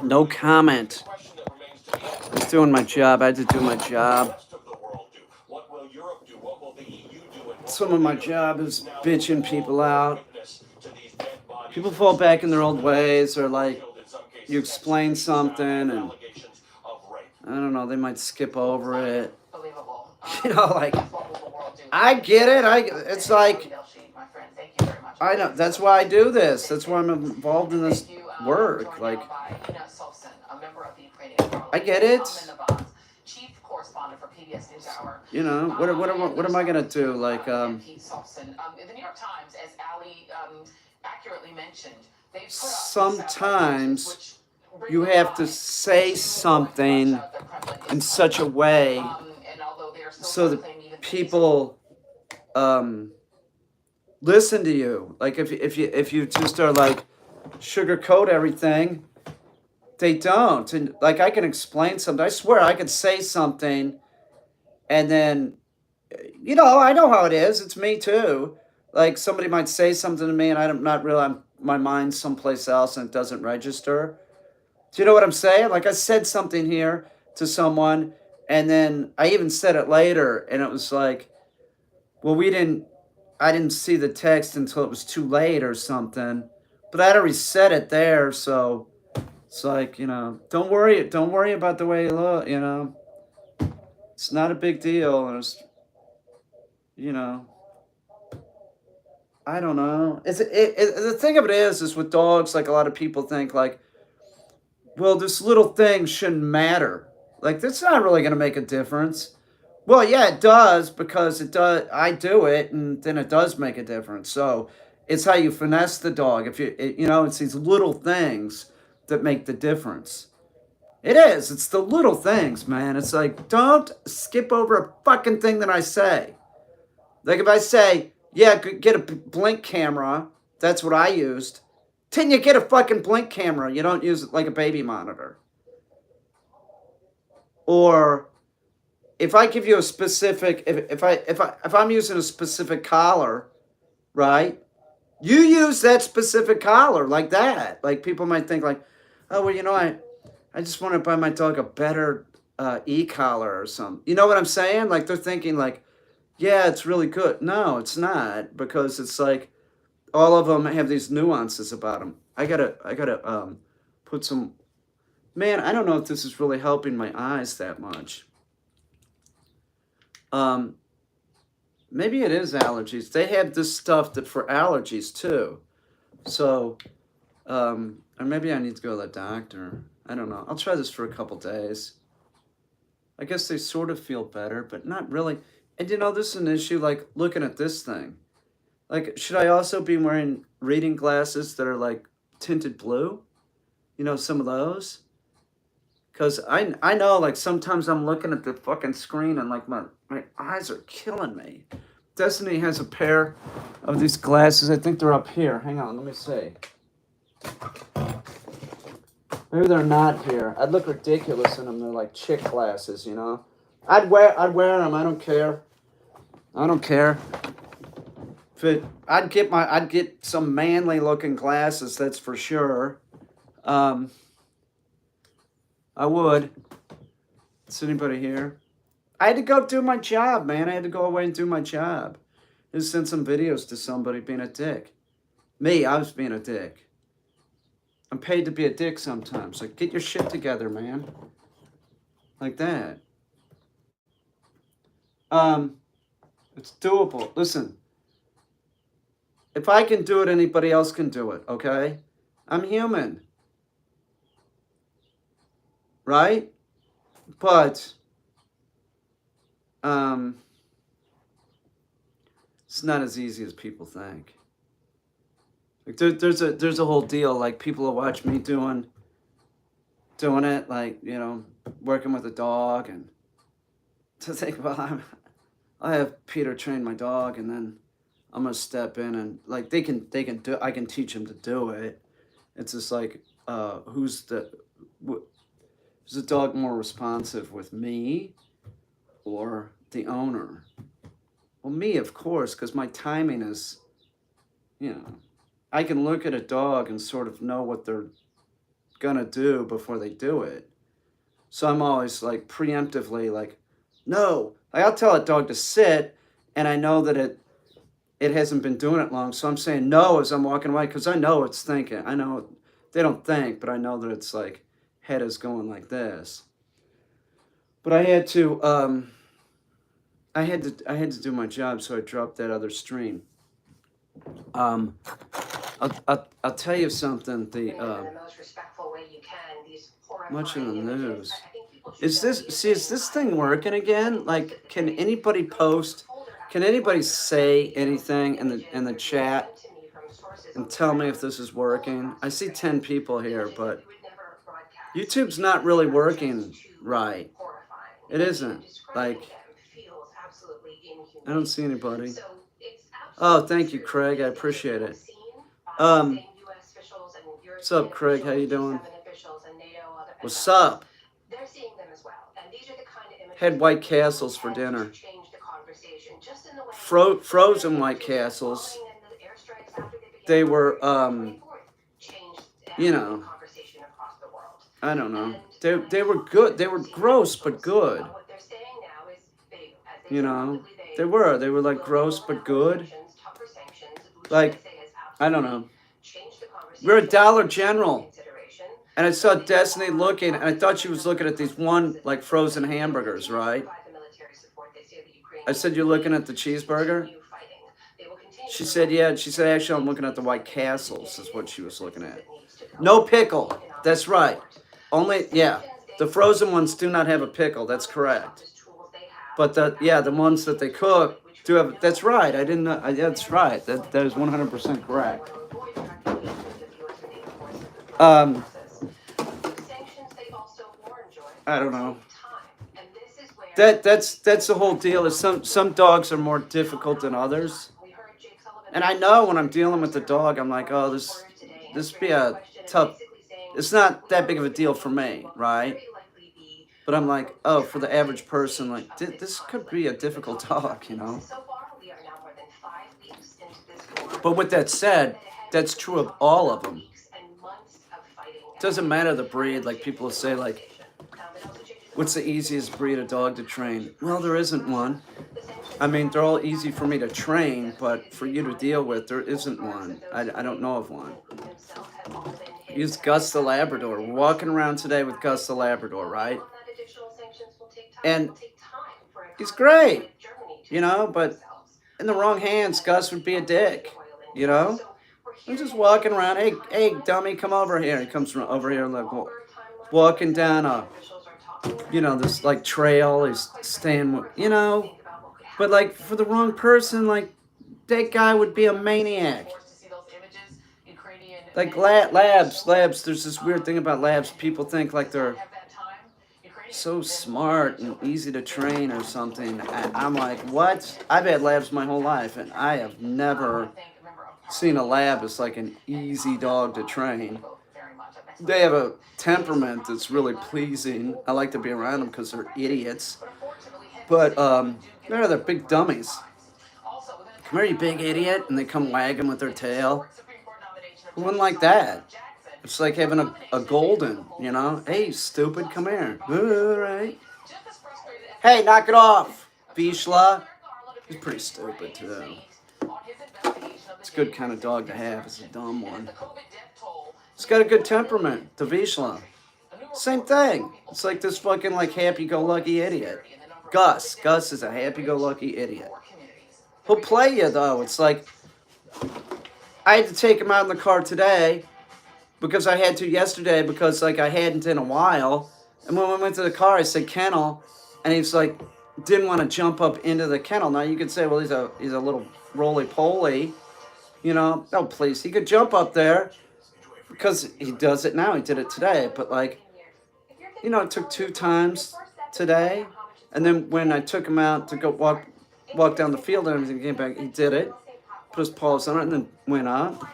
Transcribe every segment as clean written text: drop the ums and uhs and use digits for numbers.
No comment. I was doing my job. I had to do my job. Some of my job is bitching people out. People fall back in their old ways, or like you explain something and I don't know, they might skip over it. Like I get it. It's like I know that's why I do this. That's why I'm involved in this work. Like I get it. What am I gonna do? Like sometimes you have to say something in such a way so that people listen to you. Like if you just are like sugarcoat everything, they don't. And like I can explain something. I swear I could say something, and then I know how it is. It's me too. Like somebody might say something to me, and I'm not really. My mind's someplace else, and it doesn't register. Do you know what I'm saying? Like I said something here to someone, and then I even said it later, and it was like, well, I didn't see the text until it was too late or something, but I'd already said it there, so it's like, don't worry about the way you look, it's not a big deal, and it's, you know, I don't know. The thing of it is with dogs, like a lot of people think like, well, this little thing shouldn't matter. Like, that's not really going to make a difference. Well, yeah, it does because it does. I do it, and then it does make a difference. So it's how you finesse the dog. If it's these little things that make the difference. It is. It's the little things, man. It's like don't skip over a fucking thing that I say. Like if I say, yeah, get a blink camera. That's what I used. Then you get a fucking blink camera. You don't use it like a baby monitor. Or if I give you a specific, if I'm using a specific collar, right? You use that specific collar like that. Like people might think like, oh well, I just want to buy my dog a better e-collar or something. You know what I'm saying? Like they're thinking like, yeah, it's really good. No, it's not because it's like all of them have these nuances about them. I gotta put some. Man, I don't know if this is really helping my eyes that much. Um, Maybe it is allergies. They have this stuff that for allergies too. So, or maybe I need to go to the doctor. I don't know. I'll try this for a couple days. I guess they sort of feel better, but not really. And this is an issue like looking at this thing. Like, should I also be wearing reading glasses that are like tinted blue? Some of those? Because I know, like, sometimes I'm looking at the fucking screen and, like, my eyes are killing me. Destiny has a pair of these glasses. I think they're up here. Hang on, let me see. Maybe they're not here. I'd look ridiculous in them. They're like chick glasses, I'd wear them. I don't care. I don't care. I'd get some manly looking glasses, that's for sure. I would. Is anybody here? I had to go do my job, man. I had to go away and do my job. Just send some videos to somebody being a dick. Me, I was being a dick. I'm paid to be a dick sometimes. Like, get your shit together, man. Like that. It's doable. Listen. If I can do it, anybody else can do it, okay? I'm human. Right? But it's not as easy as people think. Like there's a whole deal. Like people will watch me doing it, like working with a dog, and to think, well, I have Peter train my dog, and then I'm gonna step in and like they can do. I can teach them to do it. It's just like who's the dog more responsive with me or the owner? Well, me, of course, because my timing is, I can look at a dog and sort of know what they're gonna do before they do it. So I'm always like preemptively like, no. Like I'll tell a dog to sit, and I know that it hasn't been doing it long, so I'm saying no as I'm walking away because I know it's thinking. I know they don't think, but I know that it's like head is going like this. But I had to do my job, so I dropped that other stream. Um, I'll tell you something. Much in the news. Is this thing working again? Like, can anybody post? Can anybody say anything in the chat and tell me if this is working? I see 10 people here, but YouTube's not really working right. It isn't. Like, I don't see anybody. Oh, thank you, Craig. I appreciate it. What's up, Craig? How you doing? What's up? Had White Castles for dinner. Frozen White Castles. They were, you know, I don't know. They were good. They were gross but good. You know, they were like gross but good. Like, I don't know. We're at Dollar General, and I saw Destiny looking, and I thought she was looking at these one like frozen hamburgers, right? I said, "You're looking at the cheeseburger?" She said, "Yeah." And she said, "Actually, I'm looking at the White Castles." Is what she was looking at. No pickle. That's right. Only, yeah. The frozen ones do not have a pickle. That's correct. But the ones that they cook do have. That's right. I didn't know. That's right. That is 100% correct. I don't know. That's the whole deal. Is some dogs are more difficult than others, and I know when I'm dealing with the dog, I'm like, oh, this be a tough. It's not that big of a deal for me, right? But I'm like, oh, for the average person, like this could be a difficult dog, you know. But with that said, that's true of all of them. Doesn't matter the breed. Like people say, like, what's the easiest breed of dog to train? Well, there isn't one. I mean, they're all easy for me to train, but for you to deal with, there isn't one. I don't know of one. Use Gus the Labrador. We're walking around today with Gus the Labrador, right? And he's great, you know, but in the wrong hands, Gus would be a dick, you know? I'm just walking around. Hey, dummy, come over here. He comes from over here, like walking down this like trail. He's staying, you know. But like for the wrong person, like that guy would be a maniac. Like labs. There's this weird thing about labs. People think like they're so smart and easy to train or something. I'm like, what? I've had labs my whole life, and I have never seen a lab as like an easy dog to train. They have a temperament that's really pleasing. I like to be around them because they're idiots. But they're big dummies. Come here, you big idiot, and they come wagging with their tail. Who wouldn't like that? It's like having a golden, you know? Hey, stupid, come here. All right. Hey, knock it off, Vishla. He's pretty stupid, too. It's a good kind of dog to have. It's a dumb one. It's got a good temperament, the Vishla. Same thing. It's like this fucking like happy-go-lucky idiot. Gus is a happy-go-lucky idiot. He'll play you, though. It's like, I had to take him out in the car today because I had to yesterday because like I hadn't in a while. And when we went to the car, I said kennel, and he's like didn't want to jump up into the kennel. Now you could say, well, he's a little roly-poly, you know. No, please, he could jump up there because he does it now. He did it today, but like, you know, it took 2 times today, and then when I took him out to go walk down the field and everything, came back, he did it, put his paws on it, and then went up.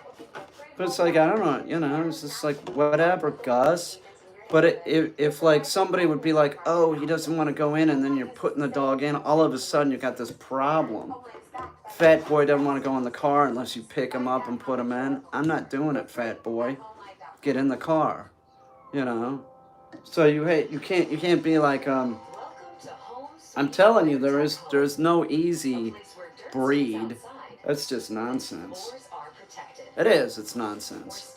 But it's like, I don't know, you know, it's just like, whatever, Gus. But if like somebody would be like, oh, he doesn't want to go in, and then you're putting the dog in, all of a sudden you got this problem. Fat boy doesn't want to go in the car unless you pick him up and put him in. I'm not doing it, fat boy. Get in the car, you know. So you can't be like I'm telling you there's no easy breed. That's just nonsense. It is. It's nonsense.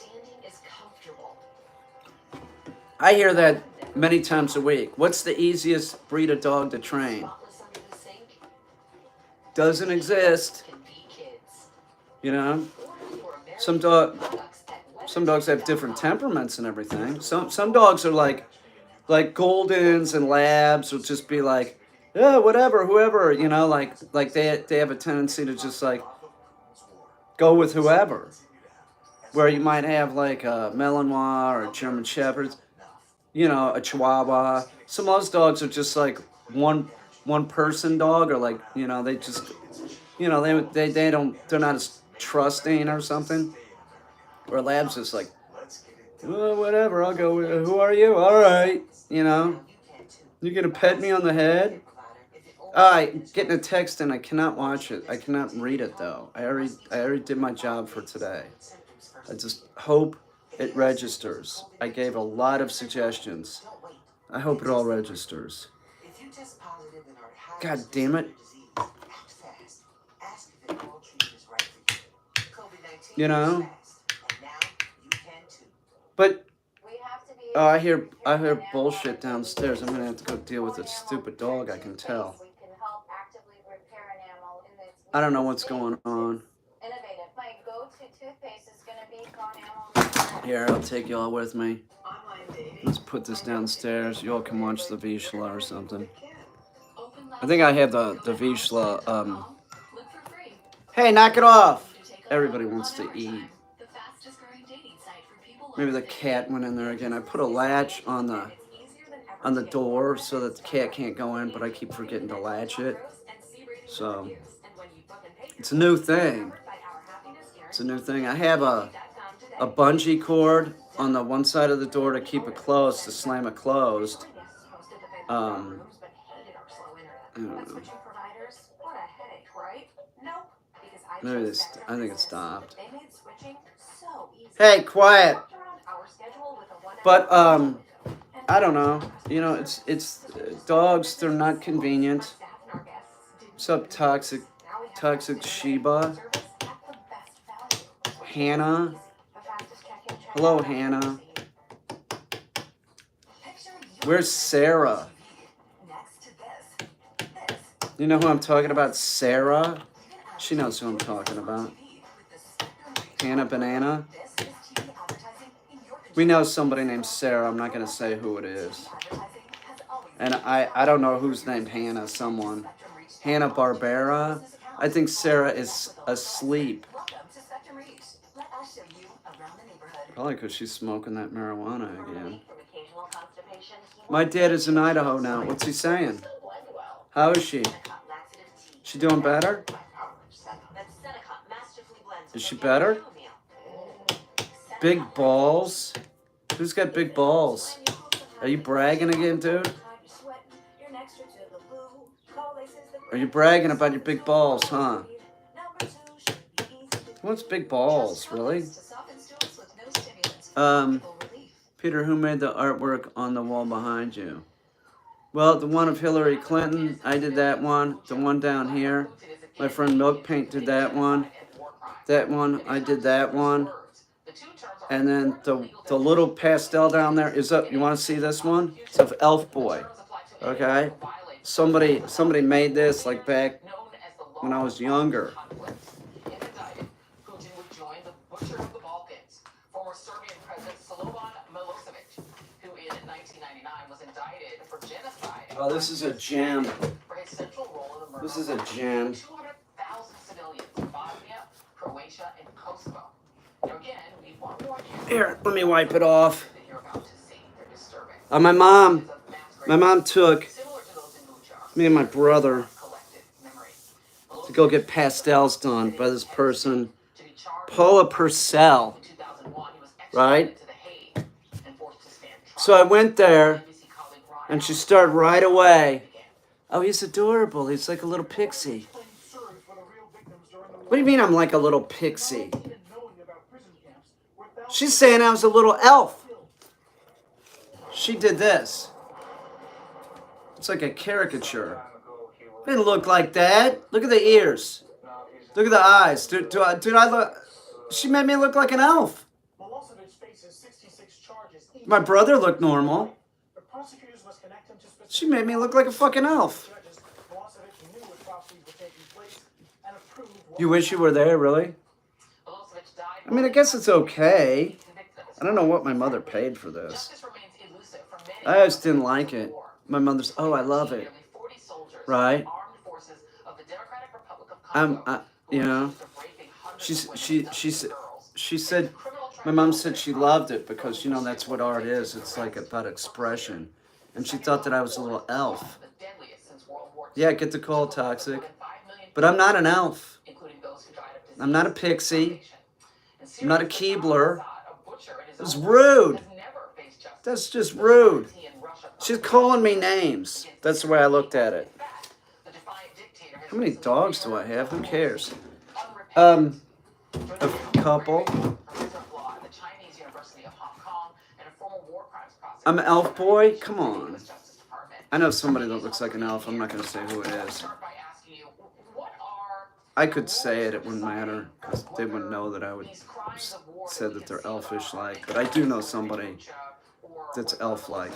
I hear that many times a week. What's the easiest breed of dog to train? Doesn't exist. You know, some dogs have different temperaments and everything. Some dogs are like Goldens and Labs will just be like, yeah, whatever, whoever. You know, like they have a tendency to just like go with whoever. Where you might have like a Malinois or a German Shepherd, you know, a Chihuahua. Some of those dogs are just like one person dog, or like, you know, they just, you know, they're not as trusting or something. Or Lab's just like, well, whatever, I'll go. Who are you? All right, you know, you gonna pet me on the head? Getting a text and I cannot watch it. I cannot read it though. I already did my job for today. I just hope it registers. I gave a lot of suggestions. I hope it all registers. God damn it. You know? But I hear bullshit downstairs. I'm gonna have to go deal with this stupid dog, I can tell. I don't know what's going on. Here, I'll take y'all with me. Let's put this downstairs. Y'all can watch the Vizsla or something. I think I have the Vizsla. Hey, knock it off! Everybody wants to eat. Maybe the cat went in there again. I put a latch on the door so that the cat can't go in, but I keep forgetting to latch it. So it's a new thing. It's a new thing. I have a bungee cord on the one side of the door to keep it closed, to slam it closed. I don't know. Maybe I think it stopped. Hey, quiet. But I don't know. You know, it's dogs. They're not convenient. What's up, toxic Sheba? Hannah. Hello, Hannah. Where's Sarah? You know who I'm talking about? Sarah? She knows who I'm talking about. Hannah Banana. We know somebody named Sarah. I'm not going to say who it is. And I don't know who's named Hannah. Someone. Hannah Barbera. I think Sarah is asleep. Probably because she's smoking that marijuana again. My dad is in Idaho now. What's he saying? How is she? She doing better? Is she better? Big balls? Who's got big balls? Are you bragging again, dude? Are you bragging about your big balls, huh? What's big balls, really? Peter, who made the artwork on the wall behind you? Well, the one of Hillary Clinton, I did that one. The one down here, my friend Milk Paint did that one. That one, I did that one. And then the little pastel down there is up. You want to see this one? It's of Elf Boy. Okay? Somebody made this like back when I was younger. Oh, this is a gem. This is a gem. Here, let me wipe it off. My mom took me and my brother to go get pastels done by this person, Paula Purcell, right? So I went there, and she started right away. Oh, he's adorable. He's like a little pixie. What do you mean I'm like a little pixie? She's saying I was a little elf. She did this. It's like a caricature. I didn't look like that. Look at the ears. Look at the eyes. Dude, I look... She made me look like an elf. My brother looked normal. She made me look like a fucking elf. You wish you were there, really? I mean, I guess it's okay. I don't know what my mother paid for this. I just didn't like it. My mother's, oh, I love it. Right? You know, she said, my mom said she loved it because, you know, that's what art is. It's like about expression. And she thought that I was a little elf. Yeah, get the call, Toxic. But I'm not an elf. I'm not a pixie. I'm not a Keebler. It's rude. That's just rude. She's calling me names. That's the way I looked at it. How many dogs do I have? Who cares? A couple. I'm an elf boy? Come on. I know somebody that looks like an elf. I'm not going to say who it is. I could say it. It wouldn't matter because they wouldn't know that I would say that they're elfish-like. But I do know somebody that's elf-like.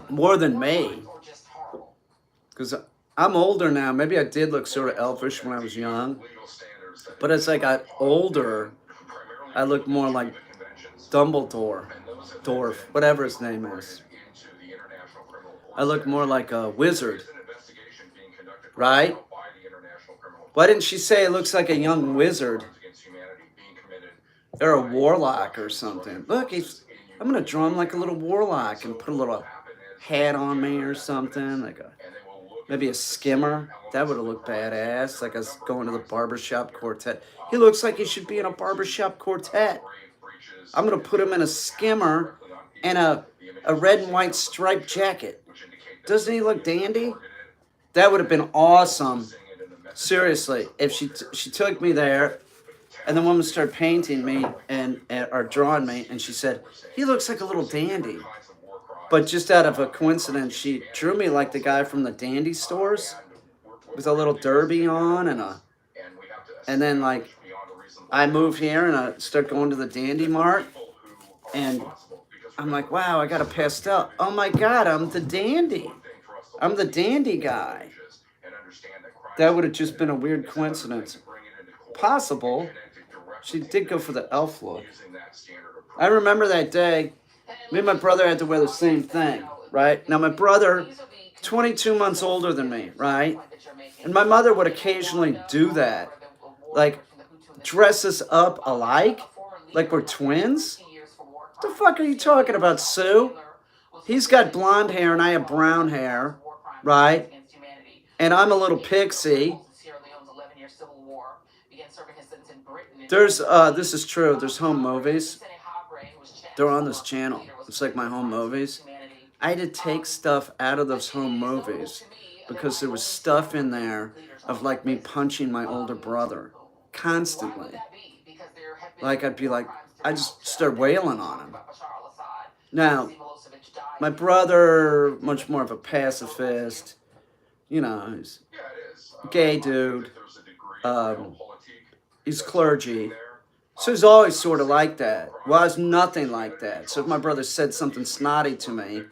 More than me. Because I'm older now. Maybe I did look sort of elfish when I was young. But as I got older, I looked more like Dumbledore. Dorf. Whatever his name is. I look more like a wizard. Right? Why didn't she say it looks like a young wizard? Or a warlock or something. Look, I'm going to draw him like a little warlock and put a little hat on me or something. Like maybe a skimmer. That would have looked badass. Like I was going to the barbershop quartet. He looks like he should be in a barbershop quartet. I'm going to put him in a skimmer and a red and white striped jacket. Doesn't he look dandy? That would have been awesome. Seriously, if she took me there, and the woman started painting me or drawing me, and she said, he looks like a little dandy. But just out of a coincidence, she drew me like the guy from the dandy stores with a little derby on and then like I move here and I start going to the Dandy Mart, and I'm like, wow, I got a pastel. Oh my God, I'm the dandy. I'm the dandy guy. That would have just been a weird coincidence. Possible. She did go for the elf look. I remember that day. Me and my brother had to wear the same thing, right? Now my brother, 22 months older than me, right? And my mother would occasionally do that. Like, dress us up alike? Like we're twins? What the fuck are you talking about, Sue? He's got blonde hair and I have brown hair, right? And I'm a little pixie. There's, this is true, there's home movies. They're on this channel. It's like my home movies. I had to take stuff out of those home movies because there was stuff in there of like me punching my older brother constantly. Like I'd be like, I just start wailing on him. Now, my brother, much more of a pacifist, you know, he's a gay dude. He's clergy. So he's always sort of like that. Well, I was nothing like that. So if my brother said something snotty to me,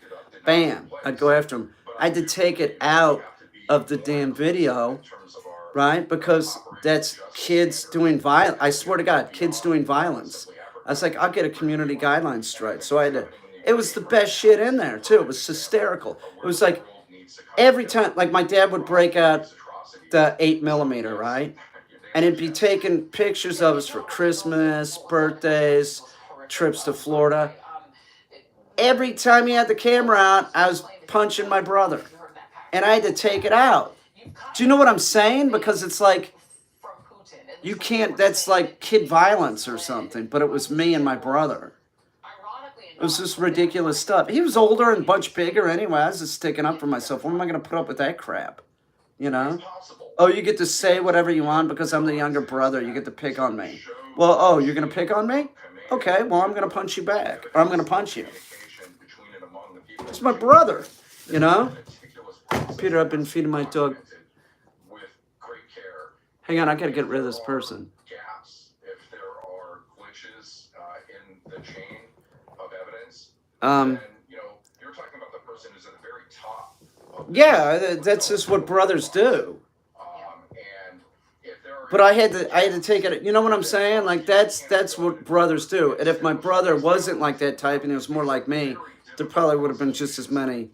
bam, I'd go after him. I had to take it out of the damn video, right? Because that's kids doing violence. I swear to God, kids doing violence. I was like, I'll get a community guidelines strike. So I had to, it was the best shit in there, too. It was hysterical. It was like every time, like my dad would break out the 8mm, right? And he'd be taking pictures of us for Christmas, birthdays, trips to Florida. Every time he had the camera out, I was punching my brother. And I had to take it out. Do you know what I'm saying? Because it's like, you can't, that's like kid violence or something. But it was me and my brother. It was just ridiculous stuff. He was older and much bigger anyway. I was just sticking up for myself. When am I going to put up with that crap? you know? Oh, you get to say whatever you want because I'm the younger brother. You get to pick on me. Well, oh, you're going to pick on me? Okay, well, I'm going to punch you back. Or I'm going to punch you. It's my brother, you know? Peter, I've been feeding my dog. Hang on, I got to get rid of this person. Um, yeah, that's just what brothers do. But I had to take it. You know what I'm saying? Like that's what brothers do. And if my brother wasn't like that type and he was more like me, there probably would have been just as many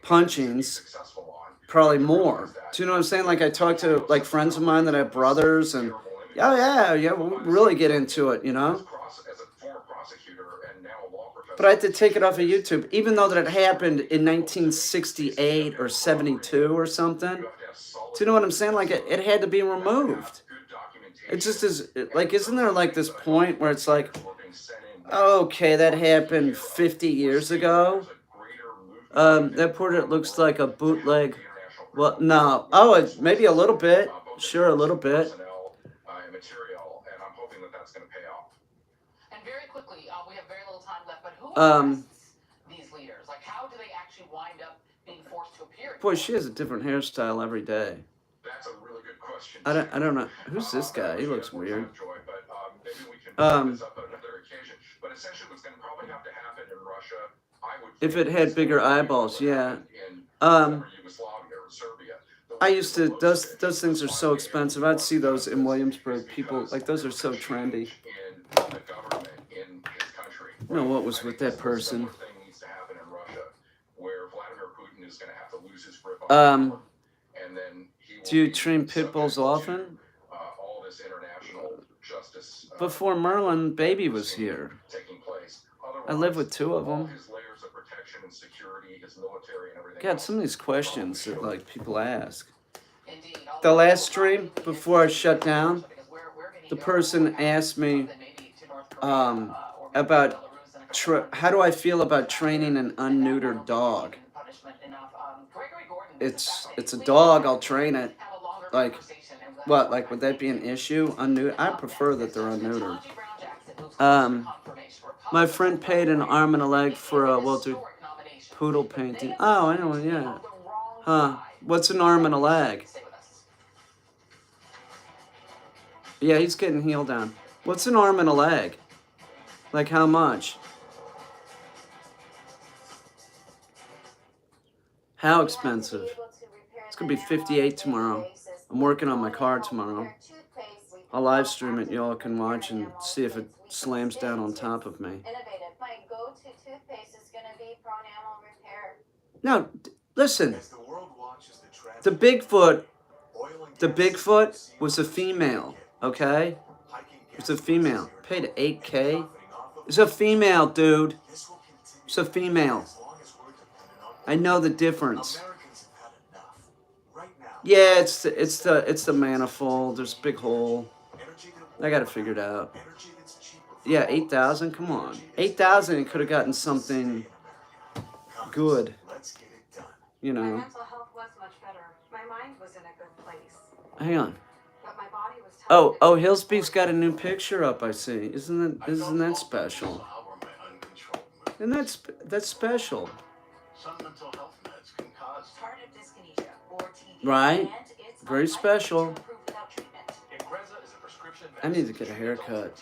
punchings, probably more. Do you know what I'm saying? Like I talk to like friends of mine that have brothers, and yeah, we'll really get into it, you know. But I had to take it off of YouTube, even though that it happened in 1968 or 72 or something. Do you know what I'm saying? Like it had to be removed. It just is like, isn't there like this point where it's like, okay, that happened 50 years ago? That portrait looks like a bootleg. Well, no. Oh, maybe a little bit. Sure, a little bit. Um, Boy, she has a different hairstyle every day. I don't know. Who's this guy? He looks weird. Um, if it had bigger eyeballs, yeah. Um, I used to. Those things are so expensive. I'd see those in Williamsburg. People like those are so trendy. No, what was with that person? Um, do you train pit bulls often? Before Merlin, Baby was here. I live with two of them. God, some of these questions that like people ask. The last stream before I shut down, the person asked me about how do I feel about training an unneutered dog. It's a dog. I'll train it. Like what? Like would that be an issue? Unneutered? I prefer that they're unneutered. Um, my friend paid an arm and a leg for a Walter Poodle painting. Oh, I know. Yeah. Huh? What's an arm and a leg? Yeah, he's getting heel down. What's an arm and a leg? Like how much? How expensive? It's gonna be 58 tomorrow. I'm working on my car tomorrow. I'll live stream it. Y'all can watch and see if it slams down on top of me. No, listen. The Bigfoot was a female. Okay, it's a female. Paid 8K. It's a female, dude. It's a female. I know the difference. Yeah, it's the manifold. There's a big hole. I got to figure it out. Yeah, 8,000. Come on, 8,000. It could have gotten something good. You know. My mental health was much better. My mind was in a good place. Hang on. But my body was oh, Hillsby's got a new picture up. I see. Isn't that special? And that's special. Right? Very special. I need to get a haircut.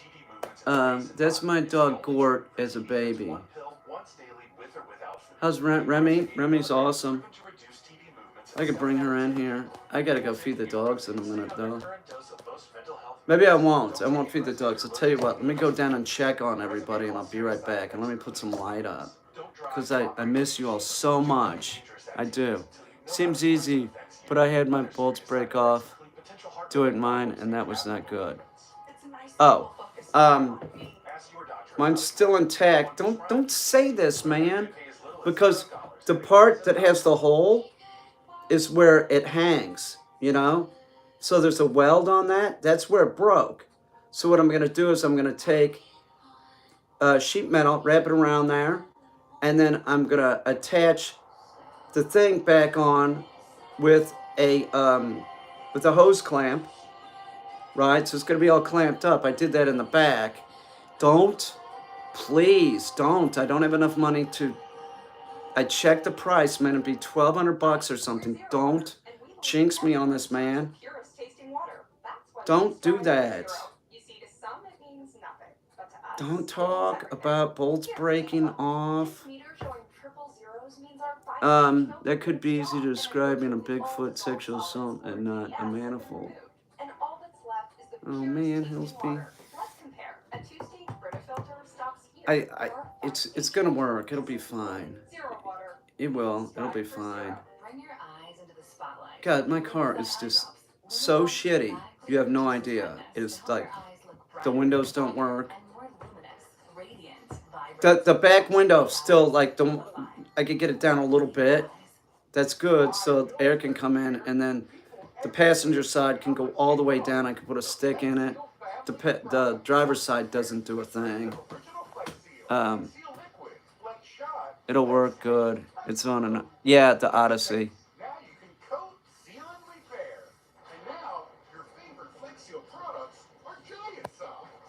That's my dog Gort as a baby. How's Remy? Remy's awesome. I could bring her in here. I gotta go feed the dogs in a minute though. Maybe I won't. I won't feed the dogs. I'll tell you what. Let me go down and check on everybody and I'll be right back. And let me put some light up. Because I miss you all so much. I do. Seems easy, but I had my bolts break off doing mine and that was not good. Oh. Mine's still intact. Don't say this, man. Because the part that has the hole is where it hangs, you know? So there's a weld on that. That's where it broke. So what I'm going to do is I'm going to take sheet metal, wrap it around there, and then I'm going to attach the thing back on with a with a hose clamp, right? So it's gonna be all clamped up. I did that in the back. Don't, please don't. I don't have enough money to. I checked the price, man. It'd be $1,200 or something. Don't jinx me on this, man. Don't do that. Don't talk about bolts breaking off. That could be easy to describe in a Bigfoot sexual assault and not a manifold. Oh man, Hillsby. It's gonna work. It'll be fine. It will. It'll be fine. God, my car is just so shitty. You have no idea. It's like the windows don't work. The back window still like I could get it down a little bit. That's good, so air can come in, and then the passenger side can go all the way down. I can put a stick in it. The driver's side doesn't do a thing. It'll work good. It's on an the Odyssey.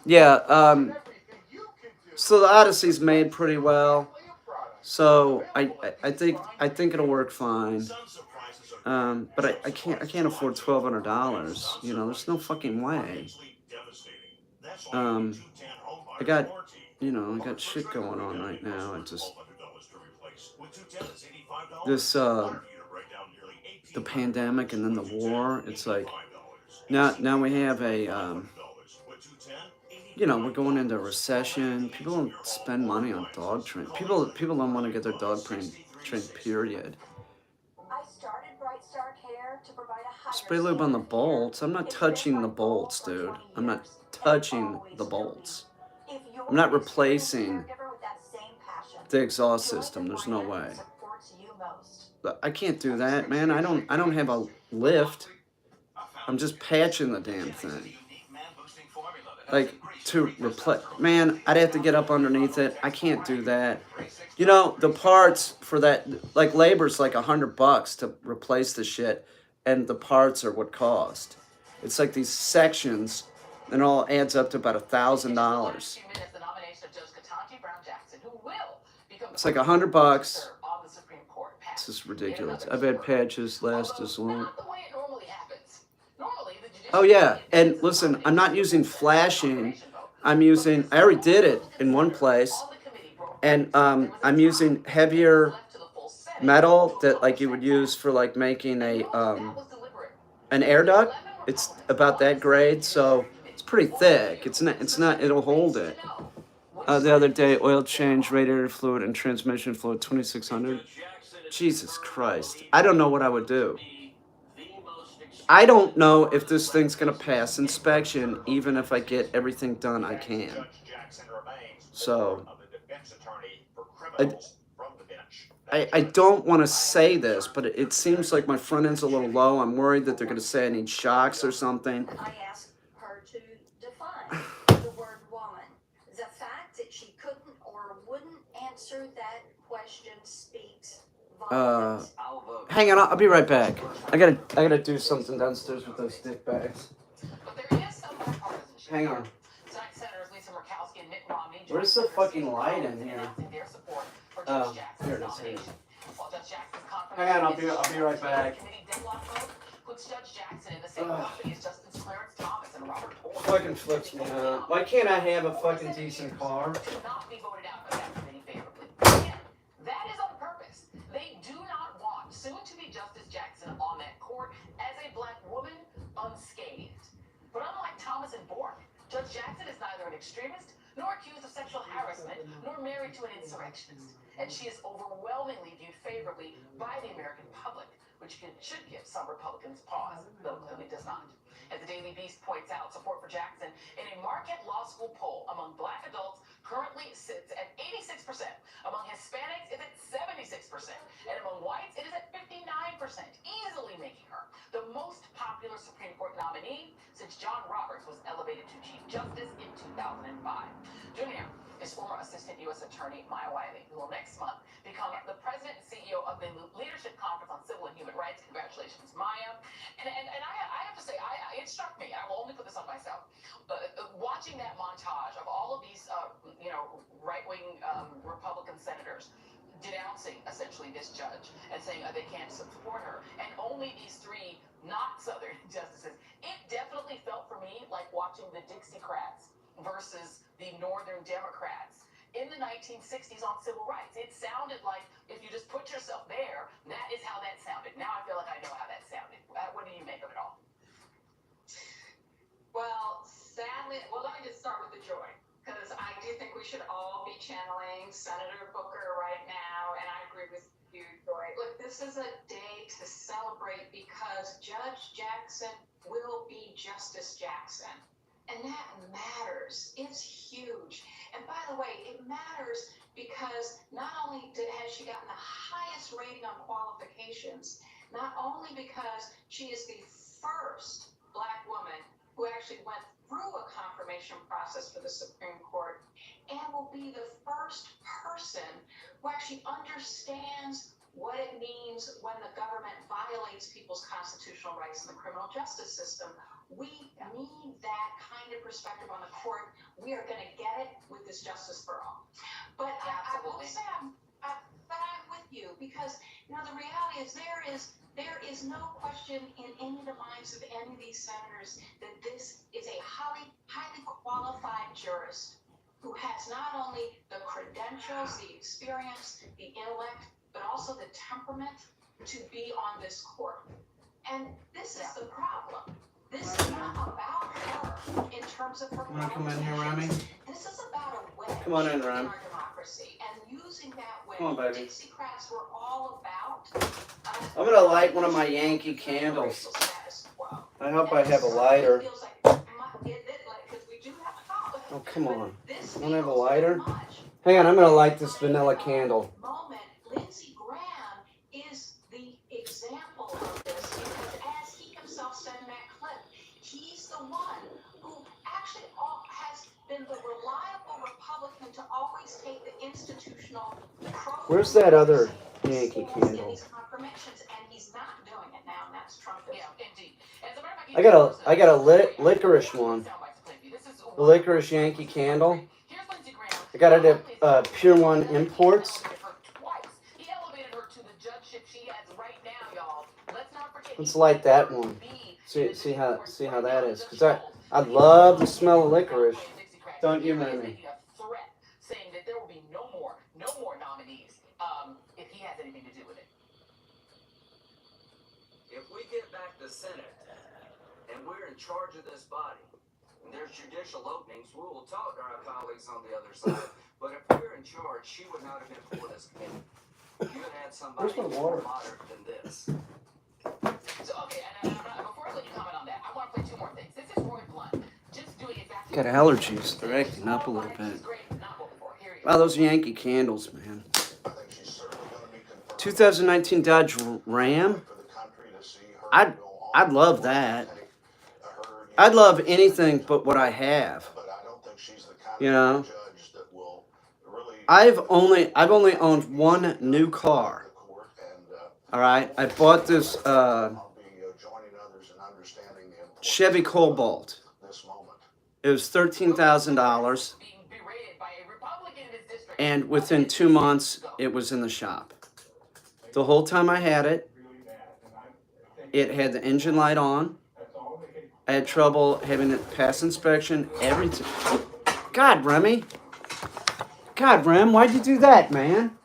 Yeah. So the Odyssey's made pretty well. So I think it'll work fine. But I can't afford $1,200. You know, there's no fucking way. I got I got shit going on right now. I just this the pandemic and then the war. It's like now we have a we're going into a recession. People don't spend money on dog train. People don't want to get their dog trained. Period. Spray lube on the bolts. I'm not touching the bolts, dude. I'm not touching the bolts. I'm not replacing the exhaust system. There's no way. I can't do that, man. I don't have a lift. I'm just patching the damn thing. Like to replace, man, I'd have to get up underneath it. I can't do that. You know, the parts for that, like labor's like $100 to replace the shit, and the parts are what cost. It's like these sections, and it all adds up to about $1,000. It's like $100. This is ridiculous. I've had patches last as long. Oh yeah, and listen, I'm not using flashing. I already did it in one place, and I'm using heavier metal that like you would use for like making an air duct. It's about that grade, so it's pretty thick. It's not. It'll hold it. The other day, oil change, radiator fluid, and transmission fluid, 2,600. Jesus Christ, I don't know what I would do. I don't know if this thing's going to pass inspection, even if I get everything done I can. So, I don't want to say this, but it seems like my front end's a little low. I'm worried that they're going to say I need shocks or something. I asked her to define the word woman. The fact that she couldn't or wouldn't answer that question speaks volumes. Hang on, I'll be right back. I gotta do something downstairs with those dick bags. Hang on. Where's the fucking light in here? Oh, here it is. Here. Hang on, I'll be right back. Fucking flips me out. Why can't I have a fucking decent car? Soon-to-be Justice Jackson on that court as a black woman unscathed. But unlike Thomas and Bork, Judge Jackson is neither an extremist nor accused of sexual harassment nor married to an insurrectionist. And she is overwhelmingly viewed favorably by the American public, which should give some Republicans pause, though clearly does not. As the Daily Beast points out, support for Jackson in a Marquette Law School poll among black adults currently sits at 86%. Among Hispanics, it's at 76%. And among whites, it is at 59%, easily making her the most popular Supreme Court nominee since John Roberts was elevated to Chief Justice in 2005. Junior. is former Assistant U.S. Attorney Maya Wiley, who will next month become the President and CEO of the Leadership Conference on Civil and Human Rights. Congratulations, Maya. And I have to say, it struck me, I will only put this on myself, watching that montage of all of these, right-wing Republican senators denouncing essentially this judge and saying they can't support her, and only these three not Southern justices. It definitely felt for me like watching the Dixiecrats versus the Northern Democrats in the 1960s on civil rights. It sounded like, if you just put yourself there, that is how that sounded. Now I feel like I know how that sounded. What do you make of it all? Well, sadly, let me just start with the joy, because I do think we should all be channeling Senator Booker right now, and I agree with you, Joy. Look, this is a day to celebrate because Judge Jackson will be Justice Jackson, and that matters. It's huge. And by the way, it matters because not only has she gotten the highest rating on qualifications, not only because she is the first Black woman who actually went through a confirmation process for the Supreme Court, and will be the first person who actually understands what it means when the government violates people's constitutional rights in the criminal justice system. We need that kind of perspective on the court. We are going to get it with this Justice for All. But I will say, I'm with you, because the reality is there is no question in any of the minds of any of these senators that this is a highly qualified jurist who has not only the credentials, the experience, the intellect, but also the temperament to be on this court. And this is the problem. This is not about her in terms of her Come in here, Remy. This is about a wedge Come on in, Rem. our democracy, and using that wedge. Come on, baby. Dixiecrats were all about. I'm gonna light one of my Yankee candles. I hope I have a lighter. Oh, come on. I don't have a lighter? Hang on, I'm gonna light this vanilla candle. Lindsey Graham is the example of this, because as he himself said in that clip, he's the one who actually has been the reliable Republican to always take the institutional. Where's that other Yankee candle? And he's not doing it now, and that's Trump. Yeah, indeed. I got a licorice one. The licorice Yankee candle. I got it at Pure One Imports. Let's light that one. See how that is. Because I love the smell of licorice. Don't you, Remy? Saying that there will be no more nominees if he has anything to do with it. If we get back the Senate and we're in charge of this body, and there's judicial openings, we will talk to our colleagues on the other side. But if we're in charge, she would not have been for this committee. You would have had somebody more moderate than this. So, okay, and before I let you comment on that, I want to play two more things. This is Roy Blunt. Just doing exactly. Got allergies. They're acting up a little bit. Wow, those Yankee candles, man. 2019 Dodge Ram. I'd love that. I'd love anything but what I have. You know, I've only owned one new car. All right, I bought this Chevy Cobalt. It was $13,000, and within 2 months, it was in the shop. The whole time I had it, it had the engine light on. I had trouble having it pass inspection. Everything. God, Remy. God, Rem, why'd you do that, man?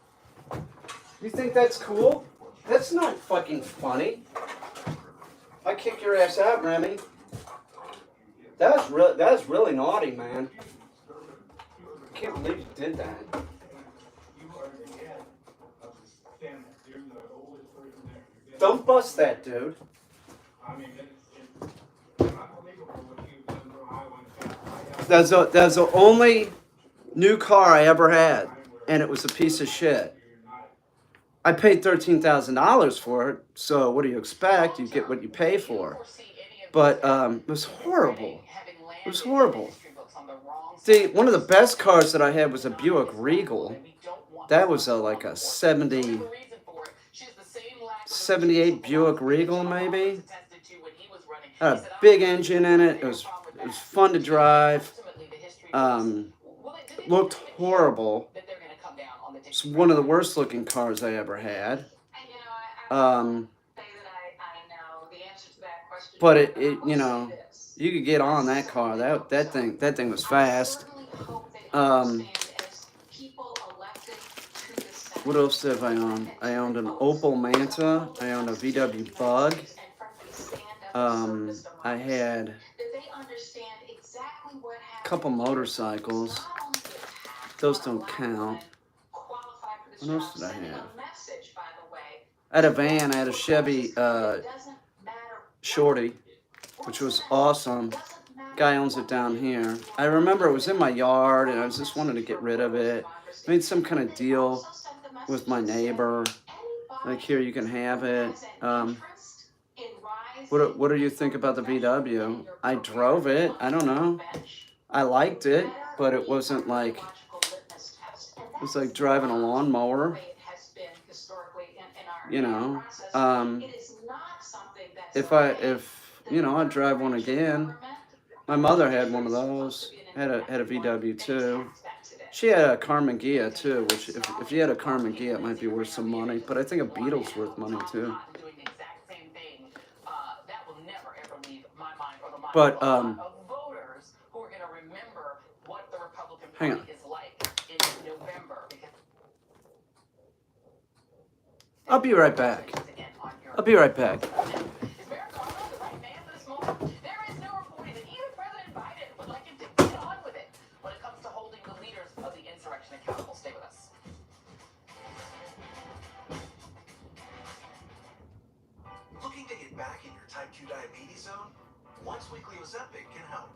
You think that's cool? That's not fucking funny. I kick your ass out, Remy. That was really naughty, man. I can't believe you did that. Don't bust that, dude. That's the only new car I ever had, and it was a piece of shit. I paid $13,000 for it, so what do you expect? You get what you pay for. But it was horrible. It was horrible. One of the best cars that I had was a Buick Regal. That was like a 78 Buick Regal, maybe. Had a big engine in it. It was fun to drive. Um, Looked horrible. It's one of the worst looking cars I ever had. Um, but you could get on that car. That thing was fast. What else have I owned? I owned an Opel Manta. I owned a VW Bug. I had a couple motorcycles. Those don't count. What else did I have? I had a van. I had a Chevy Shorty, which was awesome. Guy owns it down here. I remember it was in my yard, and I just wanted to get rid of it. Made some kind of deal with my neighbor. Like, here, you can have it. What do you think about the VW? I drove it. I don't know. I liked it, but it wasn't like, it was like driving a lawnmower. You know, if I'd drive one again. My mother had one of those. Had a VW too. She had a Carmen Ghia too, which if you had a Carmen Ghia, it might be worth some money. But I think a Beetle's worth money too. But hang on. I'll be right back. I'll be right back. Looking to get back in your type 2 diabetes zone? Once weekly Ozempic can help.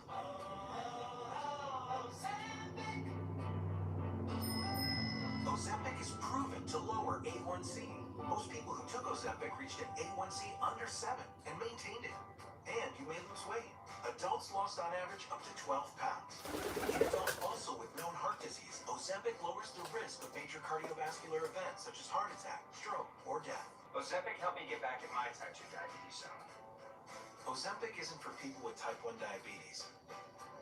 Ozempic is proven to lower A1C. Most people who took Ozempic reached an A1C under 7 and maintained it. And you may lose weight. Adults lost on average up to 12 pounds. In adults also with known heart disease, Ozempic lowers the risk of major cardiovascular events such as heart attack, stroke, or death. Ozempic helped me get back in my type 2 diabetes zone. Ozempic isn't for people with type 1 diabetes.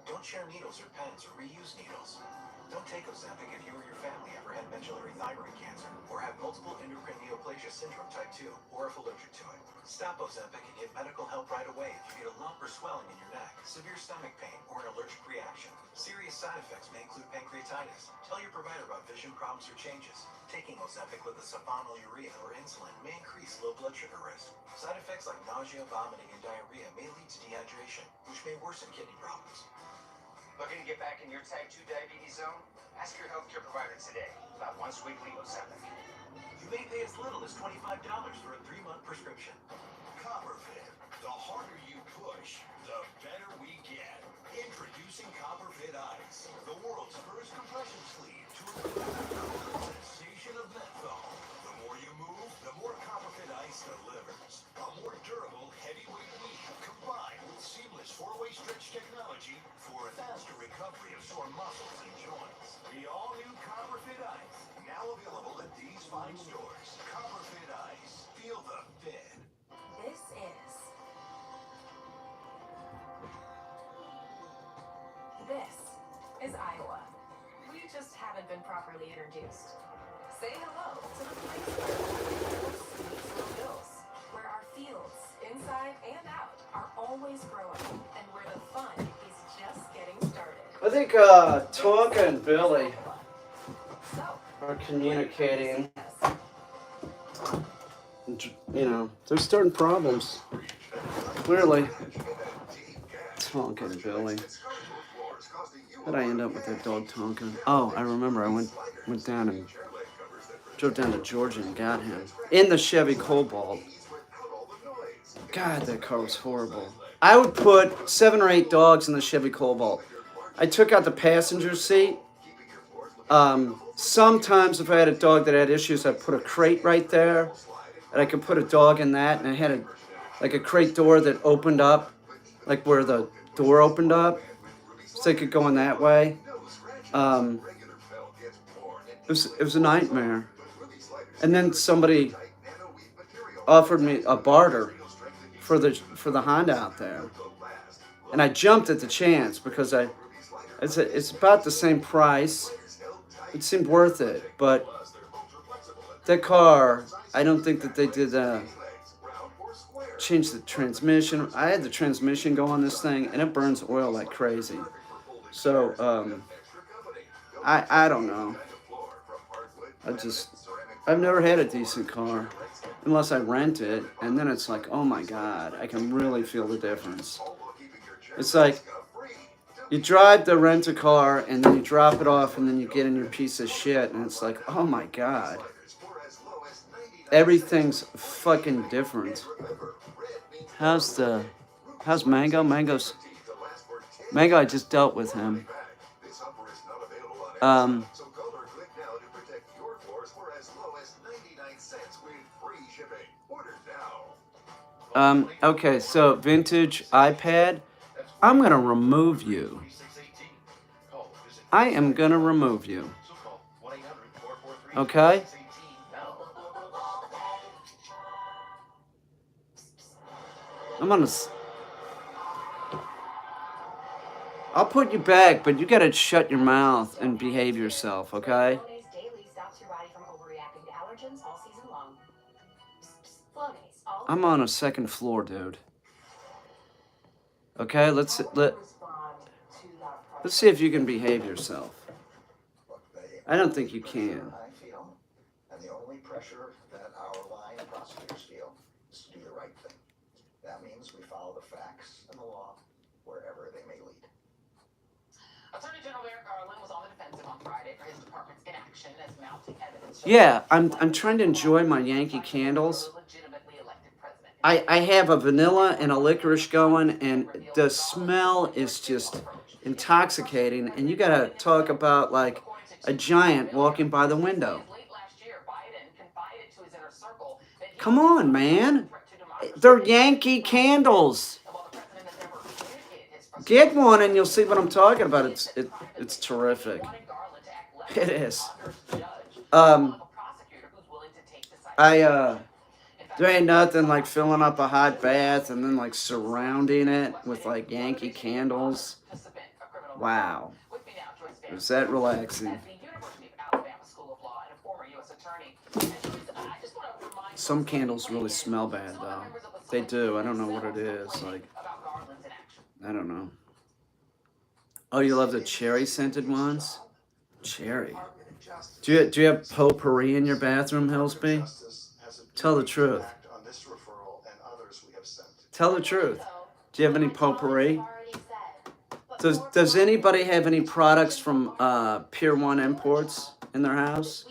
Don't share needles or pens or reuse needles. Don't take Ozempic if you or your family ever had medullary thyroid cancer or have multiple endocrine neoplasia syndrome type 2 or if allergic to it. Stop Ozempic and get medical help right away if you get a lump or swelling in your neck, severe stomach pain, or an allergic reaction. Serious side effects may include pancreatitis. Tell your provider about vision problems or changes. Taking Ozempic with a sulfonylurea or insulin may increase low blood sugar risk. Side effects like nausea, vomiting, and diarrhea may lead to dehydration, which may worsen kidney problems. Looking to get back in your type 2 diabetes zone? Ask your healthcare provider today about once weekly Ozempic. You may pay as little as $25 for a 3-month prescription. Copperfit. The harder you push, the better we get. Introducing Copperfit Ice, the world's first compression sleeve to eliminate the sensation of menthol. The more you move, the more Copperfit Ice delivers. A more durable, heavyweight weave combined with seamless 4-way stretch technology for a faster recovery of sore muscles and joints. The all-new Copperfit Ice, now available at these fine stores. Copperfit Ice. Feel the fit. This is Iowa. We just haven't been properly introduced. Say hello to the place where hills, where our fields, inside and out, are always growing, and where the fun is just getting started. I think Tonka and Billy are communicating. They're starting problems. Clearly. Tonka and Billy. How'd I end up with that dog Tonka? Oh, I remember. I went down and drove down to Georgia and got him in the Chevy Cobalt. God, that car was horrible. I would put 7 or 8 dogs in the Chevy Cobalt. I took out the passenger seat. Sometimes if I had a dog that had issues, I'd put a crate right there, and I could put a dog in that, and I had a crate door that opened up, like where the door opened up, so they could go in that way. It was a nightmare. And then somebody offered me a barter for the Honda out there, and I jumped at the chance because it's about the same price. It seemed worth it, but that car, I don't think that they did change the transmission. I had the transmission go on this thing, and it burns oil like crazy. So I don't know. I've never had a decent car unless I rent it, and then it's like, oh my god, I can really feel the difference. It's like you drive the rent a car and then you drop it off and then you get in your piece of shit and it's like, oh my god, everything's fucking different. How's Mango? Mango, I just dealt with him. Okay, so vintage iPad. I'm gonna remove you. I am gonna remove you. Okay? I'll put you back, but you gotta shut your mouth and behave yourself, okay? I'm on a second floor, dude. Okay, let's see if you can behave yourself. I don't think you can. I feel, and the only pressure that our line prosecutors feel is to do the right thing. That means we follow the facts and the law wherever they may lead. Attorney General Merrick Garland was on the defensive on Friday for his department's inaction as mounting evidence. Yeah, I'm trying to enjoy my Yankee candles. I have a vanilla and a licorice going, and the smell is just intoxicating. And you gotta talk about like a giant walking by the window. Come on, man. They're Yankee candles. Get one and you'll see what I'm talking about. It's terrific. It is. There ain't nothing like filling up a hot bath and then like surrounding it with like Yankee candles. Wow. Is that relaxing? Some candles really smell bad though. They do. I don't know what it is. Like, I don't know. Oh, you love the cherry scented ones? Cherry. Do you have potpourri in your bathroom, Hillsby? Tell the truth. Tell the truth. Do you have any potpourri? Does anybody have any products from Pier 1 Imports in their house?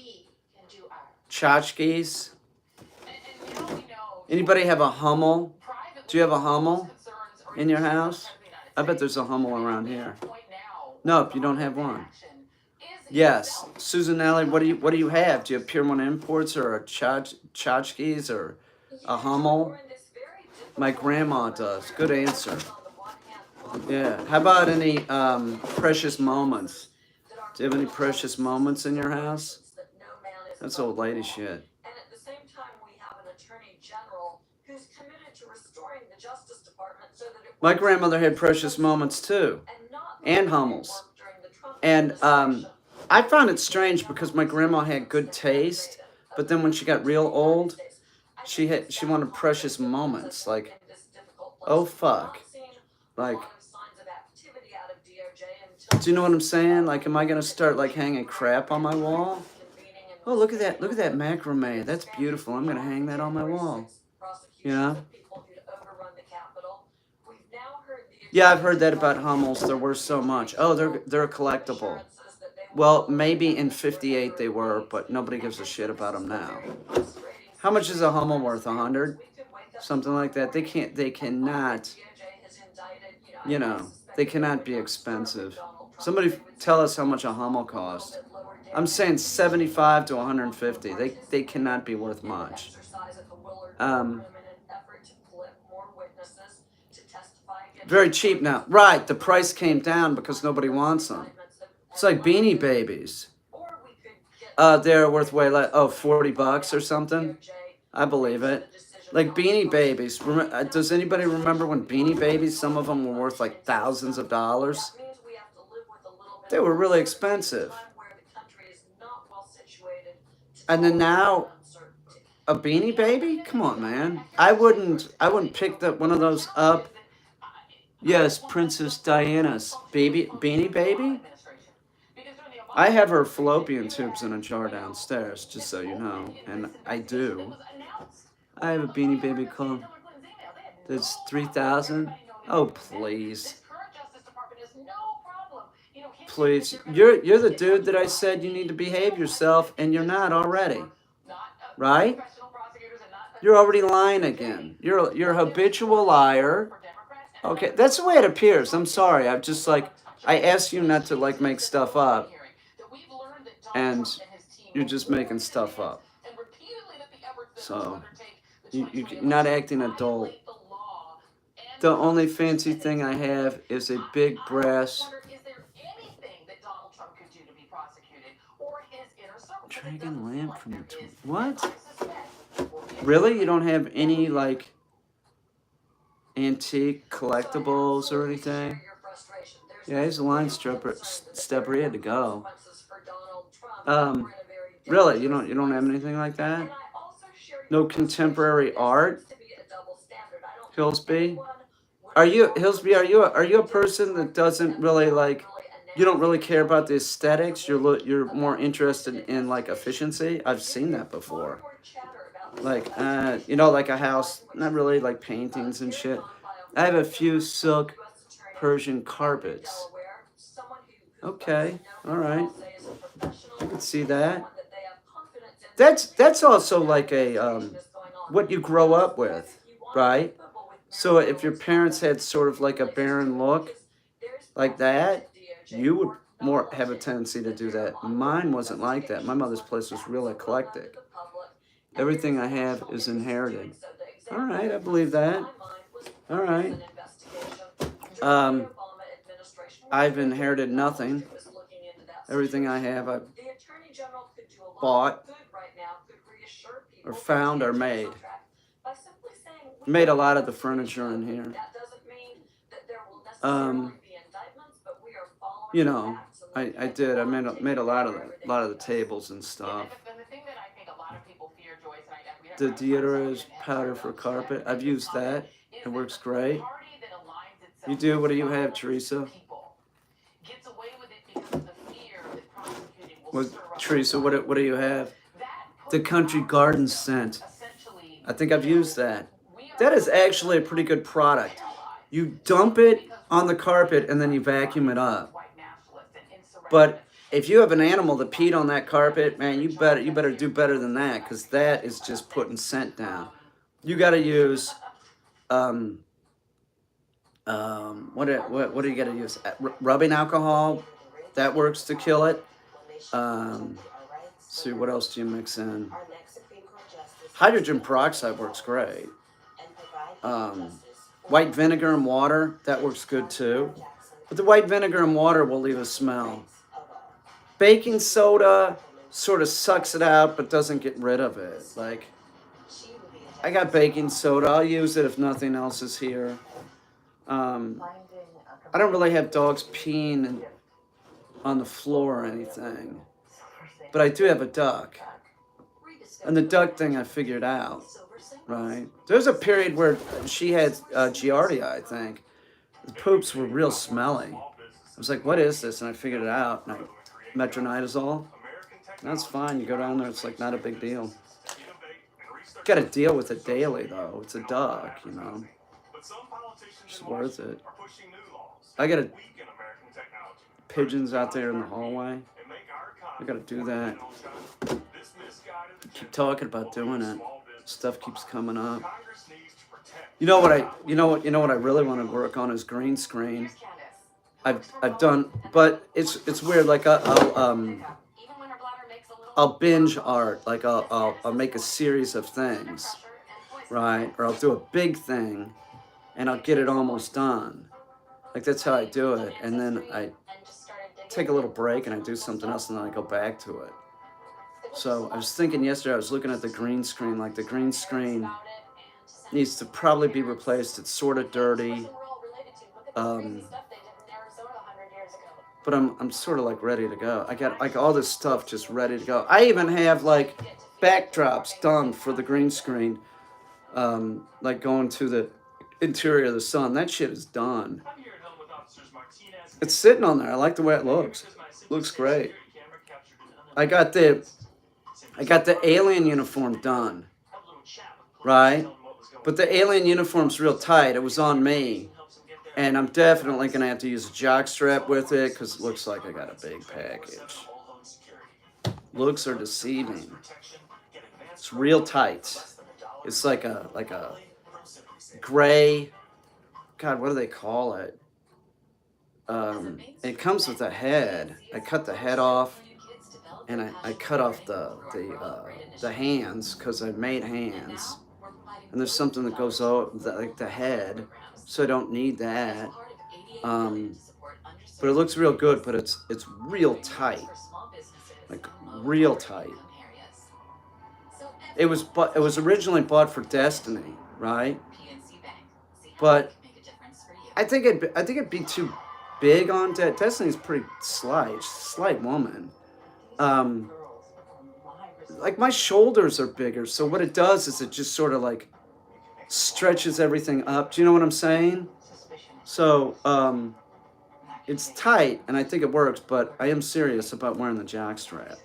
Tchotchkes? Anybody have a Hummel? Do you have a Hummel in your house? I bet there's a Hummel around here. Nope, you don't have one. Yes, Susan Alley, what do you have? Do you have Pier 1 Imports or a Tchotchkes or a Hummel? My grandma does. Good answer. Yeah. How about any precious moments? Do you have any precious moments in your house? That's old lady shit. And at the same time, we have an attorney general who's committed to restoring the Justice Department so that it. My grandmother had precious moments too, and Hummels. And I found it strange because my grandma had good taste, but then when she got real old, she wanted precious moments. Like, oh fuck, like. Do you know what I'm saying? Like, am I gonna start like hanging crap on my wall? Oh, look at that! Look at that macrame. That's beautiful. I'm gonna hang that on my wall. You know? Yeah, I've heard that about Hummels. They're worth so much. Oh, they're a collectible. Well, maybe in '58 they were, but nobody gives a shit about them now. How much is a Hummel worth? 100? Something like that. They cannot. You know, they cannot be expensive. Somebody tell us how much a Hummel costs. I'm saying 75 to 150. They cannot be worth much. Very cheap now. Right, the price came down because nobody wants them. It's like Beanie Babies. Or we could get They're worth way less. Oh, $40 or something. I believe it. Like Beanie Babies. Does anybody remember when Beanie Babies? Some of them were worth like thousands of dollars. That means we have to live with a little bit They of were really uncertainty at a expensive. time where the country is not well situated to And then tolerate now, uncertainty. a Beanie Baby? Come on, man. I wouldn't pick one of those up. Yes, Princess Diana's Beanie Baby. I have her fallopian tubes in a jar downstairs, just so you know, and I do. I have a Beanie Baby clone. That's 3,000. Oh, please. Please. You're the dude that I said you need to behave yourself, and you're not already. Right? You're already lying again. You're a habitual liar. Okay, that's the way it appears. I'm sorry. I'm just like, I asked you not to like make stuff up, and you're just making stuff up. So you're not acting adult. The only fancy thing I have is a big brass dragon lamp from the what? Really? You don't have any like antique collectibles or anything? Yeah, he's a line stepper. He had to go. Really? You don't have anything like that? No contemporary art? Hillsby? Are you a person that doesn't really like, you don't really care about the aesthetics? You're more interested in like efficiency? I've seen that before. Like like a house, not really like paintings and shit. I have a few silk Persian carpets. Okay, all right. I can see that. That's also like a what you grow up with, right? So if your parents had sort of like a barren look like that, you would more have a tendency to do that. Mine wasn't like that. My mother's place was real eclectic. Everything I have is inherited. All right, I believe that. All right. I've inherited nothing. Everything I have, I've bought or found or made. Made a lot of the furniture in here. I did. I made a lot of the tables and stuff. The deodorant powder for carpet. I've used that. It works great. You do? What do you have, Teresa? Teresa, what do you have? The Country Garden scent. I think I've used that. That is actually a pretty good product. You dump it on the carpet and then you vacuum it up. But if you have an animal that peed on that carpet, man, you better do better than that, because that is just putting scent down. You got to use what do you got to use? Rubbing alcohol, that works to kill it. See, what else do you mix in? Hydrogen peroxide works great. White vinegar and water, that works good too. But the white vinegar and water will leave a smell. Baking soda sort of sucks it out, but doesn't get rid of it. Like, I got baking soda. I'll use it if nothing else is here. I don't really have dogs peeing on the floor or anything. But I do have a duck. And the duck thing I figured out, right? There's a period where she had Giardia, I think. The poops were real smelly. I was like, what is this? And I figured it out. And metronidazole. That's fine. You go down there, it's like not a big deal. Got to deal with it daily, though. It's a duck, It's worth it. I got pigeons out there in the hallway. I got to do that. Keep talking about doing it. Stuff keeps coming up. You know what I really want to work on is green screen. I've done, but it's weird. Like I'll binge art. Like I'll make a series of things, right? Or I'll do a big thing, and I'll get it almost done. Like that's how I do it, and then I take a little break and I do something else and then I go back to it. So I was thinking yesterday, I was looking at the green screen, like the green screen needs to probably be replaced. It's sort of dirty. But I'm sort of like ready to go. I got like all this stuff just ready to go. I even have like backdrops done for the green screen, like going to the interior of the sun. That shit is done. It's sitting on there. I like the way it looks. Looks great. I got the alien uniform done, right? But the alien uniform's real tight. It was on me. And I'm definitely going to have to use a jock strap with it because it looks like I got a big package. Looks are deceiving. It's real tight. It's like a gray, God, what do they call it? It comes with a head. I cut the head off, and I cut off the hands because I made hands. And there's something that goes over like the head, so I don't need that. But it looks real good, but it's real tight, like real tight. It was originally bought for Destiny, right? But I think it'd be too big on Destiny's pretty slight woman. Like my shoulders are bigger, so what it does is it just sort of like stretches everything up. Do you know what I'm saying? So it's tight, and I think it works, but I am serious about wearing the jock strap.